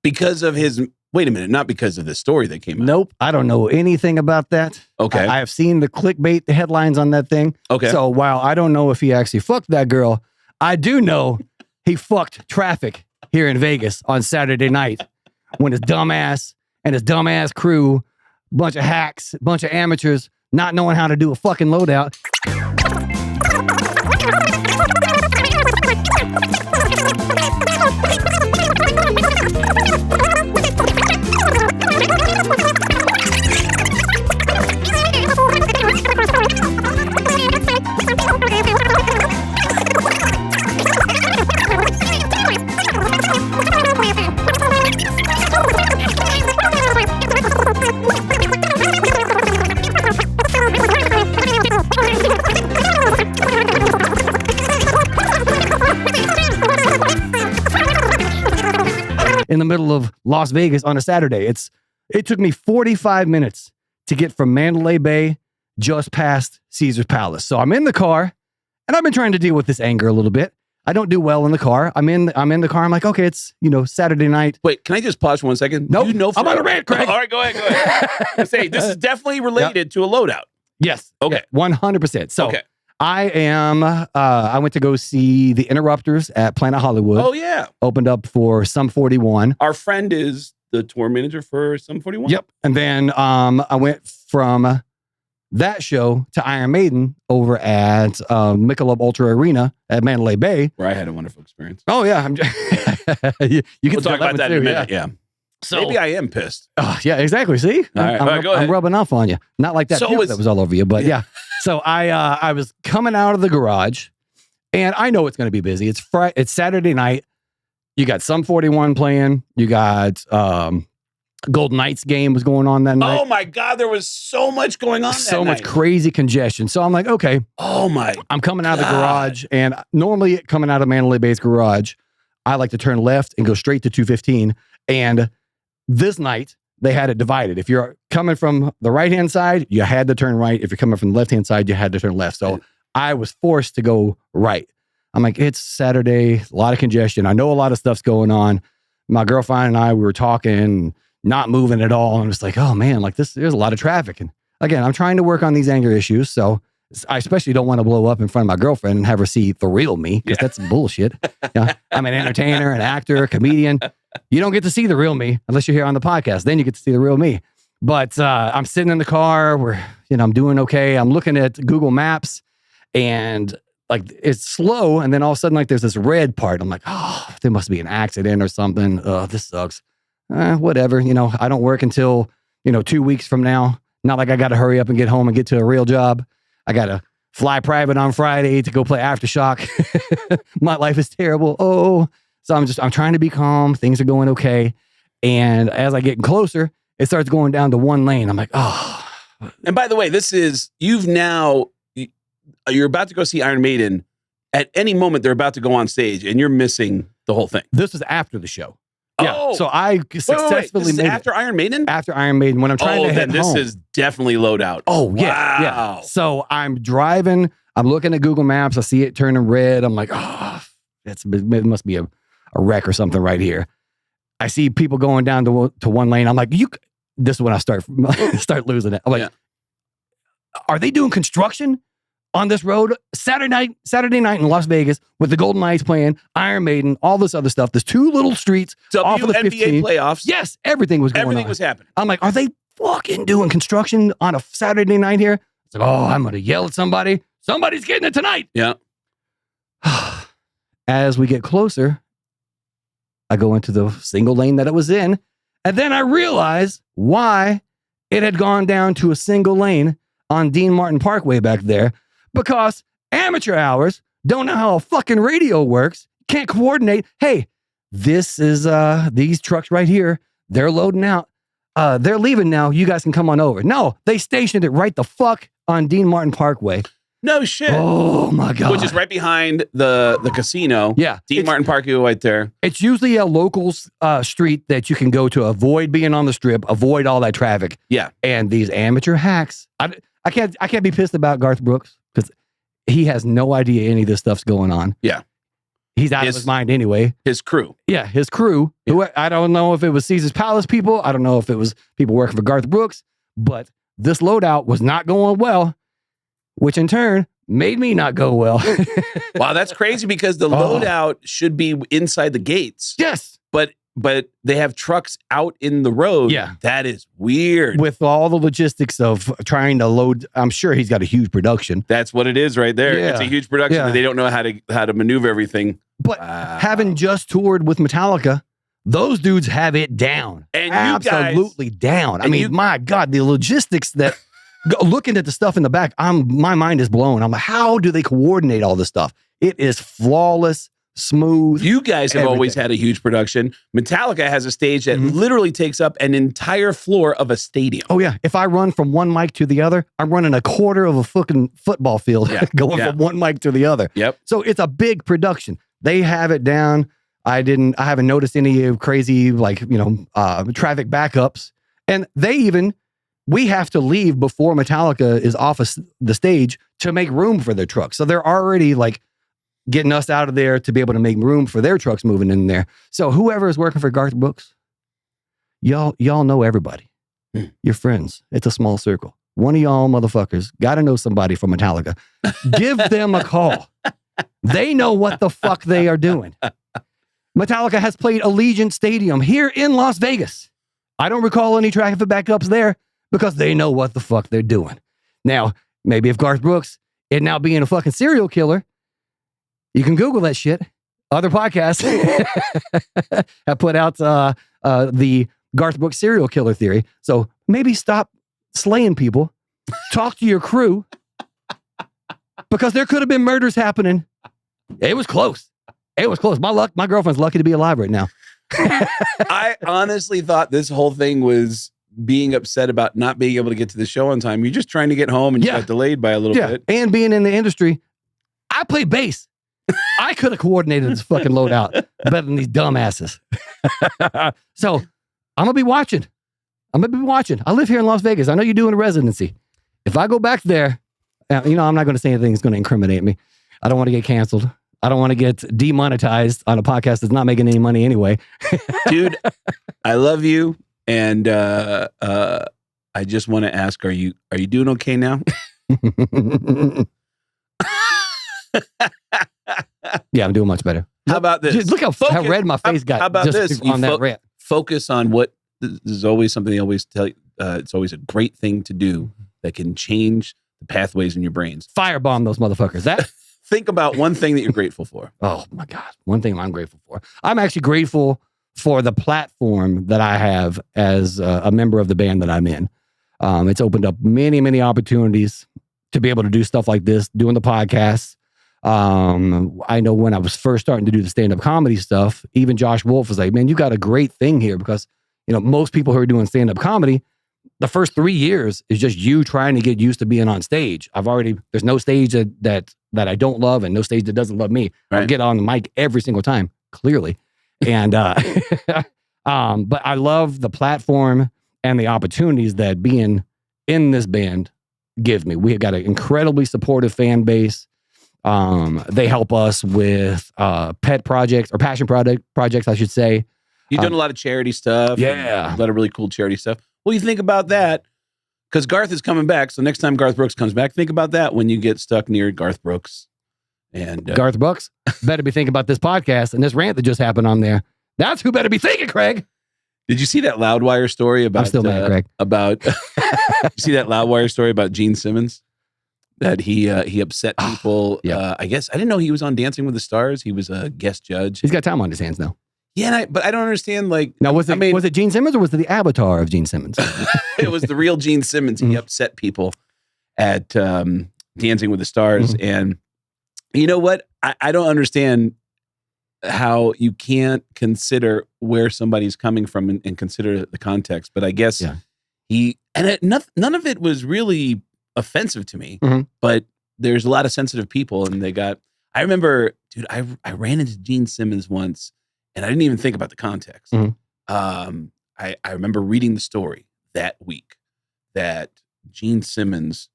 Because of his... Wait a minute, not because of the story that came out. Nope, I don't know anything about that. Okay. I have seen the clickbait, the headlines on that thing. Okay. So while I don't know if he actually fucked that girl, I do know he fucked traffic here in Vegas on Saturday night when his dumbass and his dumbass crew, bunch of hacks, bunch of amateurs, not knowing how to do a fucking loadout. In the middle of Las Vegas on a Saturday. It took me 45 minutes to get from Mandalay Bay just past Caesar's Palace. So I'm in the car, and I've been trying to deal with this anger a little bit. I don't do well in the car. I'm in the car. I'm like, okay, it's Saturday night. Wait, can I just pause for 1 second? Nope. I'm on a rant, Craig. All right, go ahead. Say this is definitely related to a loadout. Yes. Okay. 100%. So I went to go see the Interrupters at Planet Hollywood. Oh, yeah. Opened up for Sum 41. Our friend is the tour manager for Sum 41. Yep. And then I went from that show to Iron Maiden over at Michelob Ultra Arena at Mandalay Bay. Where I had a wonderful experience. Oh, yeah. You can talk about that in a minute. Yeah. So maybe I am pissed. Yeah, exactly. See, I'm rubbing off on you. Not like that puke that was all over you, but yeah. So I was coming out of the garage, and I know it's going to be busy. It's Saturday night. You got Sum 41 playing. You got Golden Knights game was going on that night. Oh my God, there was so much going on. So much crazy congestion. So I'm like, okay. Oh my! I'm coming out of the garage, and normally coming out of Mandalay Bay's garage, I like to turn left and go straight to 215. And this night, they had it divided. If you're coming from the right-hand side, you had to turn right. If you're coming from the left-hand side, you had to turn left. So I was forced to go right. I'm like, it's Saturday, a lot of congestion. I know a lot of stuff's going on. My girlfriend and I, we were talking, not moving at all. And it's like, oh man, like there's a lot of traffic. And again, I'm trying to work on these anger issues. So I especially don't want to blow up in front of my girlfriend and have her see the real me, because that's some bullshit. I'm an entertainer, an actor, a comedian. You don't get to see the real me unless you're here on the podcast. Then you get to see the real me. But I'm sitting in the car where, I'm doing okay. I'm looking at Google Maps, and like it's slow. And then all of a sudden, like there's this red part. I'm like, oh, there must be an accident or something. Oh, this sucks. Whatever. I don't work until, 2 weeks from now. Not like I got to hurry up and get home and get to a real job. I got to fly private on Friday to go play Aftershock. My life is terrible. Oh, so I'm trying to be calm. Things are going okay. And as I get closer, it starts going down to one lane. I'm like, oh. And by the way, you're about to go see Iron Maiden. At any moment, they're about to go on stage, and you're missing the whole thing. This was after the show. Yeah. So I successfully made after Iron Maiden? After Iron Maiden, when I'm trying to head home. This is definitely load out. Oh, yeah. Wow. Yeah. So I'm driving. I'm looking at Google Maps. I see it turning red. I'm like, oh, it must be a wreck or something right here. I see people going down to one lane. I'm like, this is when I start losing it. I'm like, are they doing construction on this road? Saturday night in Las Vegas with the Golden Knights playing, Iron Maiden, all this other stuff. There's two little streets off of the 15. Playoffs. Yes, everything was going on. Everything was happening. I'm like, are they fucking doing construction on a Saturday night here? It's like, oh, I'm going to yell at somebody. Somebody's getting it tonight. Yeah. As we get closer, I go into the single lane that it was in, and then I realize why it had gone down to a single lane on Dean Martin Parkway back there. Because amateur hours don't know how a fucking radio works, can't coordinate. Hey, this is these trucks right here. They're loading out. They're leaving now. You guys can come on over. No, they stationed it right the fuck on Dean Martin Parkway. No shit. Oh my God. Which is right behind the casino. Yeah. Dean Martin Parkway right there. It's usually a local street that you can go to avoid being on the strip, avoid all that traffic. Yeah. And these amateur hacks. I can't be pissed about Garth Brooks, because he has no idea any of this stuff's going on. Yeah. He's out of his mind anyway. His crew. Yeah, his crew. Yeah. Who, I don't know if it was Caesar's Palace people. I don't know if it was people working for Garth Brooks. But this loadout was not going well, which in turn made me not go well. Wow, that's crazy, because the loadout should be inside the gates. Yes. But they have trucks out in the road. Yeah. That is weird. With all the logistics of trying to load, I'm sure he's got a huge production. That's what it is right there. Yeah. It's a huge production. Yeah. They don't know how to maneuver everything. But having just toured with Metallica, those dudes have it down. And absolutely down. I mean, my God, the logistics that looking at the stuff in the back, my mind is blown. I'm like, how do they coordinate all this stuff? It is flawless. Smooth. You guys have always had a huge production. Metallica has a stage that literally takes up an entire floor of a stadium. Oh, yeah. If I run from one mic to the other, I'm running a quarter of a fucking football field going from one mic to the other. Yep. So it's a big production. They have it down. I haven't noticed any crazy, traffic backups. And we have to leave before Metallica is off of the stage to make room for their truck. So they're already getting us out of there to be able to make room for their trucks moving in there. So whoever is working for Garth Brooks, y'all know everybody. You're friends. It's a small circle. One of y'all motherfuckers got to know somebody from Metallica. Give them a call. They know what the fuck they are doing. Metallica has played Allegiant Stadium here in Las Vegas. I don't recall any traffic backups there because they know what the fuck they're doing. Now, maybe if Garth Brooks is now being a fucking serial killer, you can Google that shit. Other podcasts have put out the Garth Brooks serial killer theory. So maybe stop slaying people. Talk to your crew. Because there could have been murders happening. It was close. It was close. My girlfriend's lucky to be alive right now. I honestly thought this whole thing was being upset about not being able to get to the show on time. You're just trying to get home and you got delayed by a little bit. And being in the industry, I played bass. I could have coordinated this fucking loadout better than these dumbasses. So I'm going to be watching. I live here in Las Vegas. I know you're doing a residency. If I go back there, I'm not going to say anything that's going to incriminate me. I don't want to get canceled. I don't want to get demonetized on a podcast that's not making any money anyway. Dude, I love you. And I just want to ask, are you doing okay now? Yeah, I'm doing much better. How about this? Just look how red my face got. How about this? On that rant. Focus on what this is always something they always tell you. It's always a great thing to do that can change the pathways in your brains. Firebomb those motherfuckers. Think about one thing that you're grateful for. Oh my God. One thing I'm grateful for. I'm actually grateful for the platform that I have as a member of the band that I'm in. It's opened up many, many opportunities to be able to do stuff like this, doing the podcast. I know when I was first starting to do the stand-up comedy stuff, even Josh Wolf was like, man, you got a great thing here because, most people who are doing stand-up comedy, the first 3 years is just you trying to get used to being on stage. There's no stage that I don't love and no stage that doesn't love me. Right. I'll get on the mic every single time, clearly. And, but I love the platform and the opportunities that being in this band gives me. We've got an incredibly supportive fan base. They help us with, pet projects or passion projects, I should say. You've done a lot of charity stuff. Yeah. A lot of really cool charity stuff. Well, you think about that because Garth is coming back. So next time Garth Brooks comes back, think about that when you get stuck near Garth Brooks. And Garth Brooks better be thinking about this podcast and this rant that just happened on there. That's who better be thinking, Craig. Did you see that Loudwire story about? I'm still mad, Craig. About you see that Loudwire story about Gene Simmons? That he upset people. I guess I didn't know he was on Dancing with the Stars. He was a guest judge. He's got time on his hands now. Yeah, but I don't understand. Now, was it Gene Simmons or was it the avatar of Gene Simmons? It was the real Gene Simmons. He upset people at Dancing with the Stars, and you know what? I don't understand how you can't consider where somebody's coming from and consider the context. But I guess none of it was really offensive to me. But there's a lot of sensitive people, and I remember, dude, I ran into Gene Simmons once. And I didn't even think about the context. I remember reading the story that week that Gene Simmons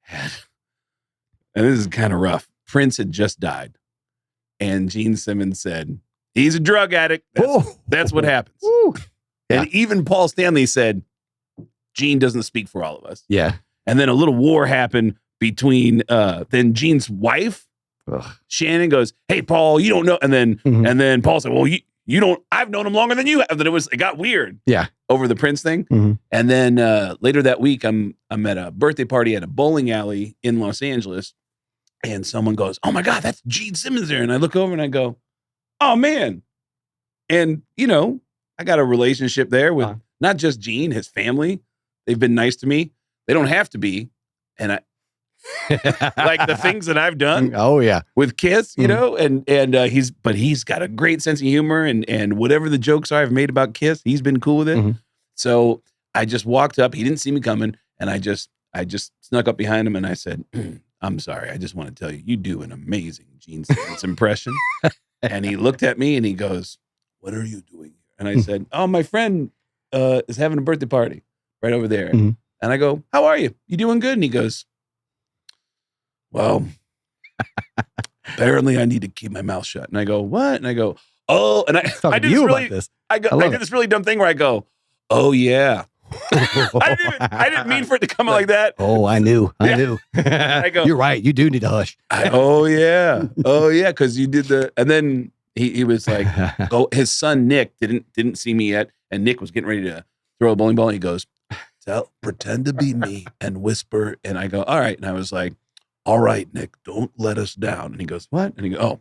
had, and this is kind of rough, Prince had just died. And Gene Simmons said, he's a drug addict. That's what happens. And even Paul Stanley said, Gene doesn't speak for all of us. Yeah. And then a little war happened between then Gene's wife, Shannon goes, hey, Paul, you don't know. And then Paul said, well, you don't, I've known him longer than you have. And then it got weird. Yeah. Over the Prince thing. And then later that week, I'm at a birthday party at a bowling alley in Los Angeles. And someone goes, oh my God, that's Gene Simmons there. And I look over and I go, oh man. And I got a relationship there with not just Gene, his family. They've been nice to me. They don't have to be. And like the things that I've done. Oh yeah. With Kiss, and he's got a great sense of humor and whatever the jokes are I've made about Kiss, he's been cool with it. So I just walked up, he didn't see me coming, and I just snuck up behind him and I said, I'm sorry, I just want to tell you, you do an amazing Gene Simmons impression. And he looked at me and he goes, what are you doing here? And I said, oh, my friend is having a birthday party right over there. And I go, how are you? You doing good? And he goes, well, apparently I need to keep my mouth shut. And I go, what? And I go, oh, and I did this really dumb thing where I go, oh yeah. I didn't mean for it to come out like that. Oh, I knew. I go, you're right. You do need to hush. Oh yeah. Cause you did and then he was like, his son, Nick didn't see me yet. And Nick was getting ready to throw a bowling ball. And he goes, pretend to be me and whisper. And I go, all right. And I was like, all right, Nick, don't let us down. And he goes, what? And he goes, oh.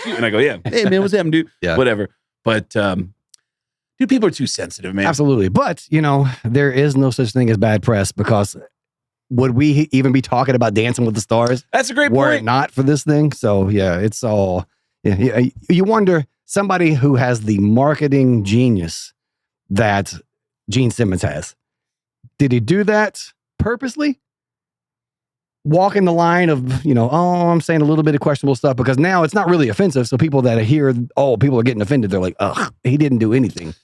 And I go, yeah. Hey, man, what's happening, dude? Yeah. Whatever. But Dude, people are too sensitive, man. Absolutely. But, there is no such thing as bad press, because would we even be talking about Dancing with the Stars? That's a great were point. it not for this thing? So, yeah, it's all... Yeah, you wonder, somebody who has the marketing genius that Gene Simmons has, did he do that purposely? Walking the line of, I'm saying a little bit of questionable stuff, because now it's not really offensive. So people that hear, people are getting offended, they're like, ugh, he didn't do anything.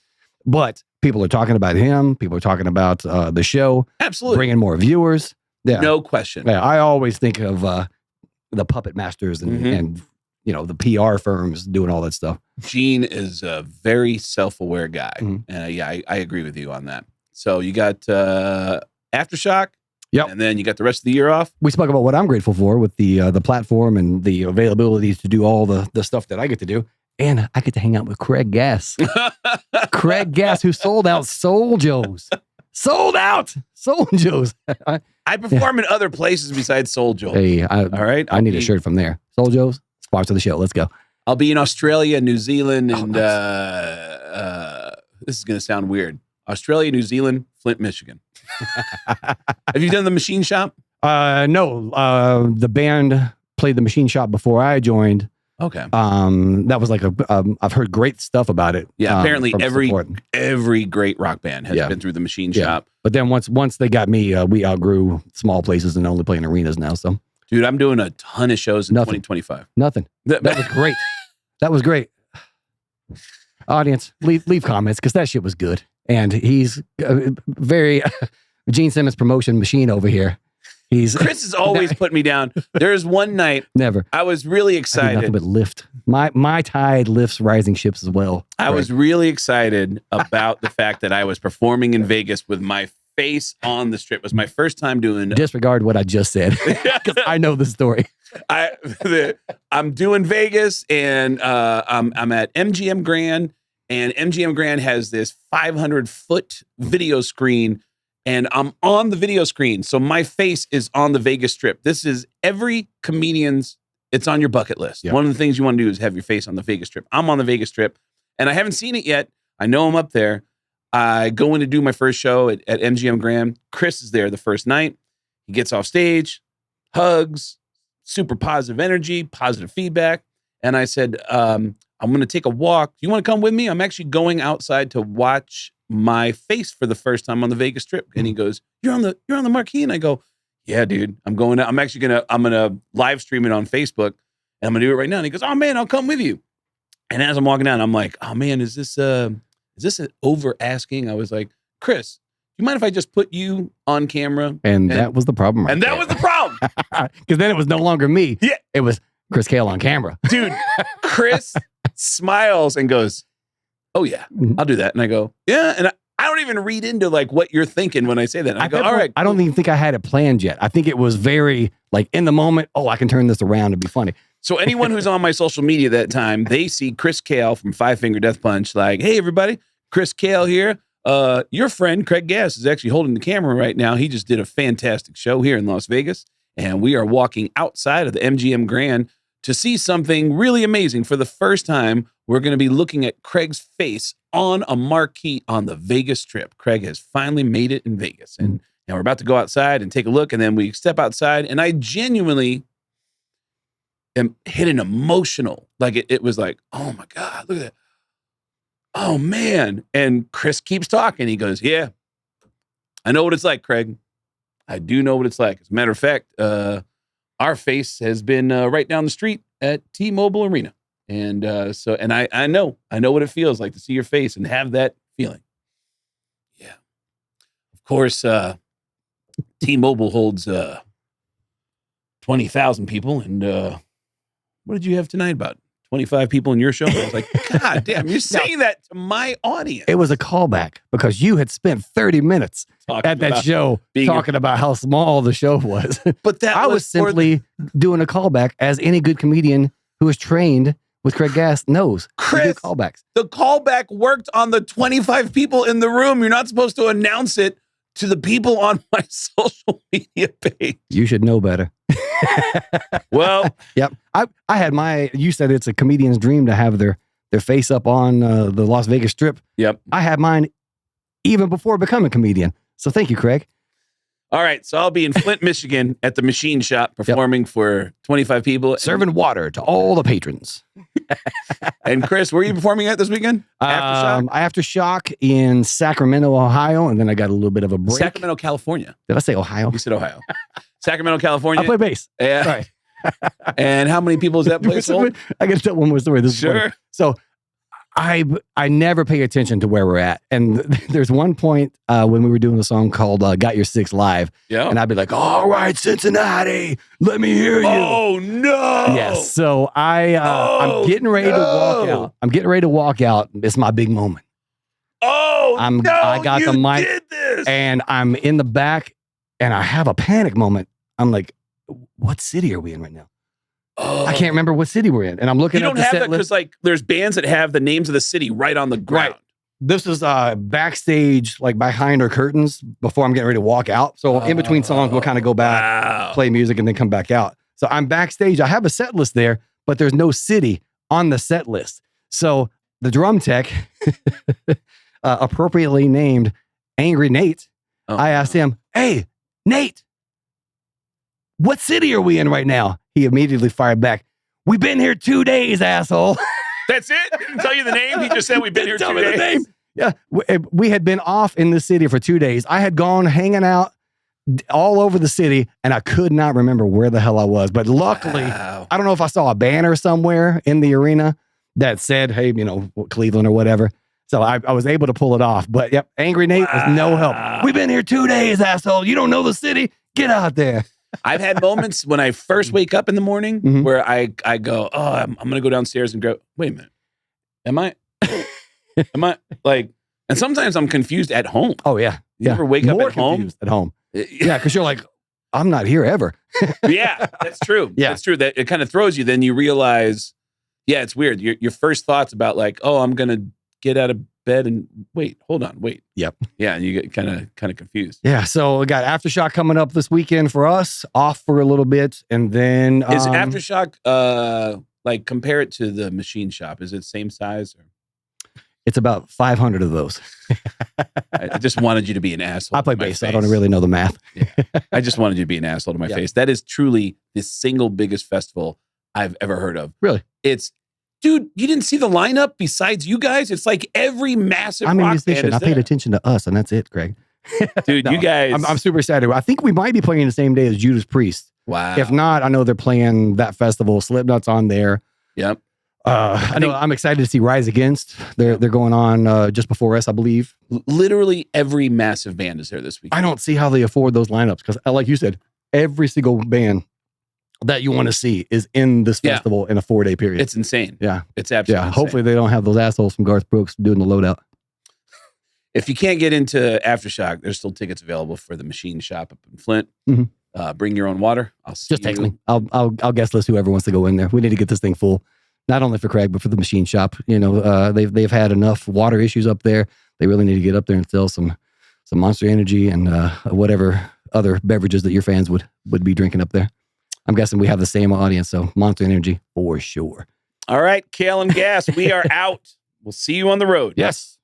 But people are talking about him. People are talking about the show. Absolutely. Bringing more viewers. Yeah. No question. Yeah, I always think of the puppet masters and the PR firms doing all that stuff. Gene is a very self-aware guy. And I agree with you on that. So you got Aftershock. Yep. And then you got the rest of the year off. We spoke about what I'm grateful for with the platform and the availability to do all the stuff that I get to do. And I get to hang out with Craig Gass. Craig Gass, who sold out Soul Joe's. Sold out Soul Joe's. I perform in other places besides Soul Joe's. Hey, all right. I need a shirt from there. Soul Joe's, sponsor the show. Let's go. I'll be in Australia, New Zealand, and nice. This is going to sound weird. Australia, New Zealand, Flint, Michigan. Have you done the Machine Shop? No. The band played the Machine Shop before I joined. Okay. That was like I've heard great stuff about it. Yeah. Apparently every great rock band has been through the Machine Shop. But then once they got me, we outgrew small places and only play in arenas now. So, dude, I'm doing a ton of shows in 2025. Nothing. That was great. That was great. Audience, leave comments, because that shit was good. And he's very Gene Simmons promotion machine over here. Chris has always put me down. There's one night. Never. I was really excited. Nothing but lift. My tide lifts rising ships as well. I was really excited about the fact that I was performing in Vegas with my face on the strip. It was my first time doing. Disregard what I just said, because I know the story. I'm doing Vegas, and I'm at MGM Grand, and MGM Grand has this 500-foot video screen. And I'm on the video screen. So my face is on the Vegas Strip. This is every comedian's, it's on your bucket list. Yep. One of the things you want to do is have your face on the Vegas Strip. I'm on the Vegas Strip, and I haven't seen it yet. I know I'm up there. I go in to do my first show at MGM Grand. Chris is there the first night. He gets off stage, hugs, super positive energy, positive feedback. And I said, I'm going to take a walk. You want to come with me? I'm actually going outside to watch my face for the first time on the Vegas Strip. And he goes, you're on the marquee. And I go, yeah, dude, I'm going to live stream it on Facebook, and I'm going to do it right now. And he goes, oh man, I'll come with you. And as I'm walking down, I'm like, oh man, is this an over asking? I was like, Chris, do you mind if I just put you on camera? And that was the problem. That was the problem. Because then it was no longer me. Yeah. It was Chris Kale on camera. Dude, Chris smiles and goes, oh yeah, I'll do that. And I go, yeah. And I don't even read into like what you're thinking when I say that. And I go, all right. I don't even think I had it planned yet. I think it was very like in the moment. Oh, I can turn this around and be funny. So anyone who's on my social media that time, they see Chris Kale from Five Finger Death Punch. Like, hey everybody, Chris Kale here. Your friend Craig Gass is actually holding the camera right now. He just did a fantastic show here in Las Vegas, and we are walking outside of the MGM Grand to see something really amazing. For the first time, we're going to be looking at Craig's face on a marquee on the Vegas Strip. Craig has finally made it in Vegas. And we're about to go outside and take a look. And then we step outside, and I genuinely am hit an emotional, like it was like, oh my God, look at that. Oh man. And Chris keeps talking. He goes, yeah, I know what it's like, Craig. I do know what it's like. As a matter of fact, our face has been right down the street at T-Mobile Arena. And I know what it feels like to see your face and have that feeling. Yeah. Of course, T-Mobile holds 20,000 people. And what did you have tonight? About 25 people in your show? I was like, God damn, you're saying that to my audience. It was a callback because you had spent 30 minutes at that show talking about how small the show was. But I was simply doing a callback, as any good comedian who is trained with Craig Gass knows. Chris, callbacks. The callback worked on the 25 people in the room. You're not supposed to announce it to the people on my social media page. You should know better. Well, yep. I had you said it's a comedian's dream to have their their face up on the Las Vegas Strip. Yep. I had mine even before becoming a comedian. So thank you, Craig. All right. So I'll be in Flint, Michigan at the Machine Shop performing for 25 people. Serving water to all the patrons. And Chris, where are you performing at this weekend? Aftershock? Aftershock in Sacramento, Ohio. And then I got a little bit of a break. Sacramento, California. Did I say Ohio? You said Ohio. Sacramento, California. I play bass. Yeah. Sorry. And how many people is that place hold? I got to tell one more story. This is Sure. funny. So I never pay attention to where we're at. And there's one point when we were doing a song called Got Your Six Live. Yeah. And I'd be like, all right, Cincinnati, let me hear you. Oh, no. Yes. So I'm getting ready to walk out. I'm getting ready to walk out. It's my big moment. Oh, I got the mic did this. and I'm in the back and I have a panic moment. I'm like, what city are we in right now? Oh. I can't remember what city we're in. And I'm looking You at don't the have set that because list. like there's bands that have the names of the city right on the ground. Right. This is backstage, like behind our curtains before I'm getting ready to walk out. So in between songs, we'll kind of go back, play music, and then come back out. So I'm backstage. I have a set list there, but there's no city on the set list. So the drum tech, appropriately named Angry Nate, I asked him, hey, Nate, what city are we in right now? He immediately fired back, we've been here 2 days, asshole. That's it? Didn't tell you the name? He just said we've been here 2 days. The name. Yeah, we had been off in the city for 2 days. I had gone hanging out all over the city, and I could not remember where the hell I was. But luckily, I don't know if I saw a banner somewhere in the arena that said, hey, Cleveland or whatever. So I was able to pull it off. But yep, Angry Nate was no help. We've been here 2 days, asshole. You don't know the city? Get out there. I've had moments when I first wake up in the morning where I go, oh, I'm going to go downstairs and go, wait a minute. Am I like, and sometimes I'm confused at home. Oh, yeah. You ever wake up More at home? confused at home. Yeah, because you're like, I'm not here ever. Yeah, that's true. Yeah. That's true. That it kind of throws you. Then you realize, yeah, it's weird. Your first thoughts about like, oh, I'm going to get out of bed and hold on. Yep. Yeah, and you get kind of confused. Yeah, so we got Aftershock coming up this weekend for us, off for a little bit, and then... Is Aftershock, like, compare it to the Machine Shop, is it same size? Or? It's about 500 of those. I just wanted you to be an asshole. I play bass, so I don't really know the math. Yeah. I just wanted you to be an asshole to my face. That is truly the single biggest festival I've ever heard of. Really? Dude, you didn't see the lineup besides you guys? It's like every massive rock musician. band is I paid there. attention to us, and that's it, Greg. Dude, you guys... I'm super excited. I think we might be playing the same day as Judas Priest. Wow. If not, I know they're playing that festival. Slipknot's on there. Yep. I'm excited to see Rise Against. They're going on just before us, I believe. Literally every massive band is there this week. I don't see how they afford those lineups because, like you said, every single band that you want to see is in this festival in a 4-day period. It's insane. Yeah. It's absolutely insane. Hopefully they don't have those assholes from Garth Brooks doing the loadout. If you can't get into Aftershock, there's still tickets available for the Machine Shop up in Flint. Bring your own water. I'll see Just text me. I'll guest list whoever wants to go in there. We need to get this thing full. Not only for Craig, but for the Machine Shop. They've had enough water issues up there. They really need to get up there and sell some Monster Energy and whatever other beverages that your fans would be drinking up there. I'm guessing we have the same audience, so Monster Energy for sure. All right, Kale and Gas, we are out. We'll see you on the road. Yes.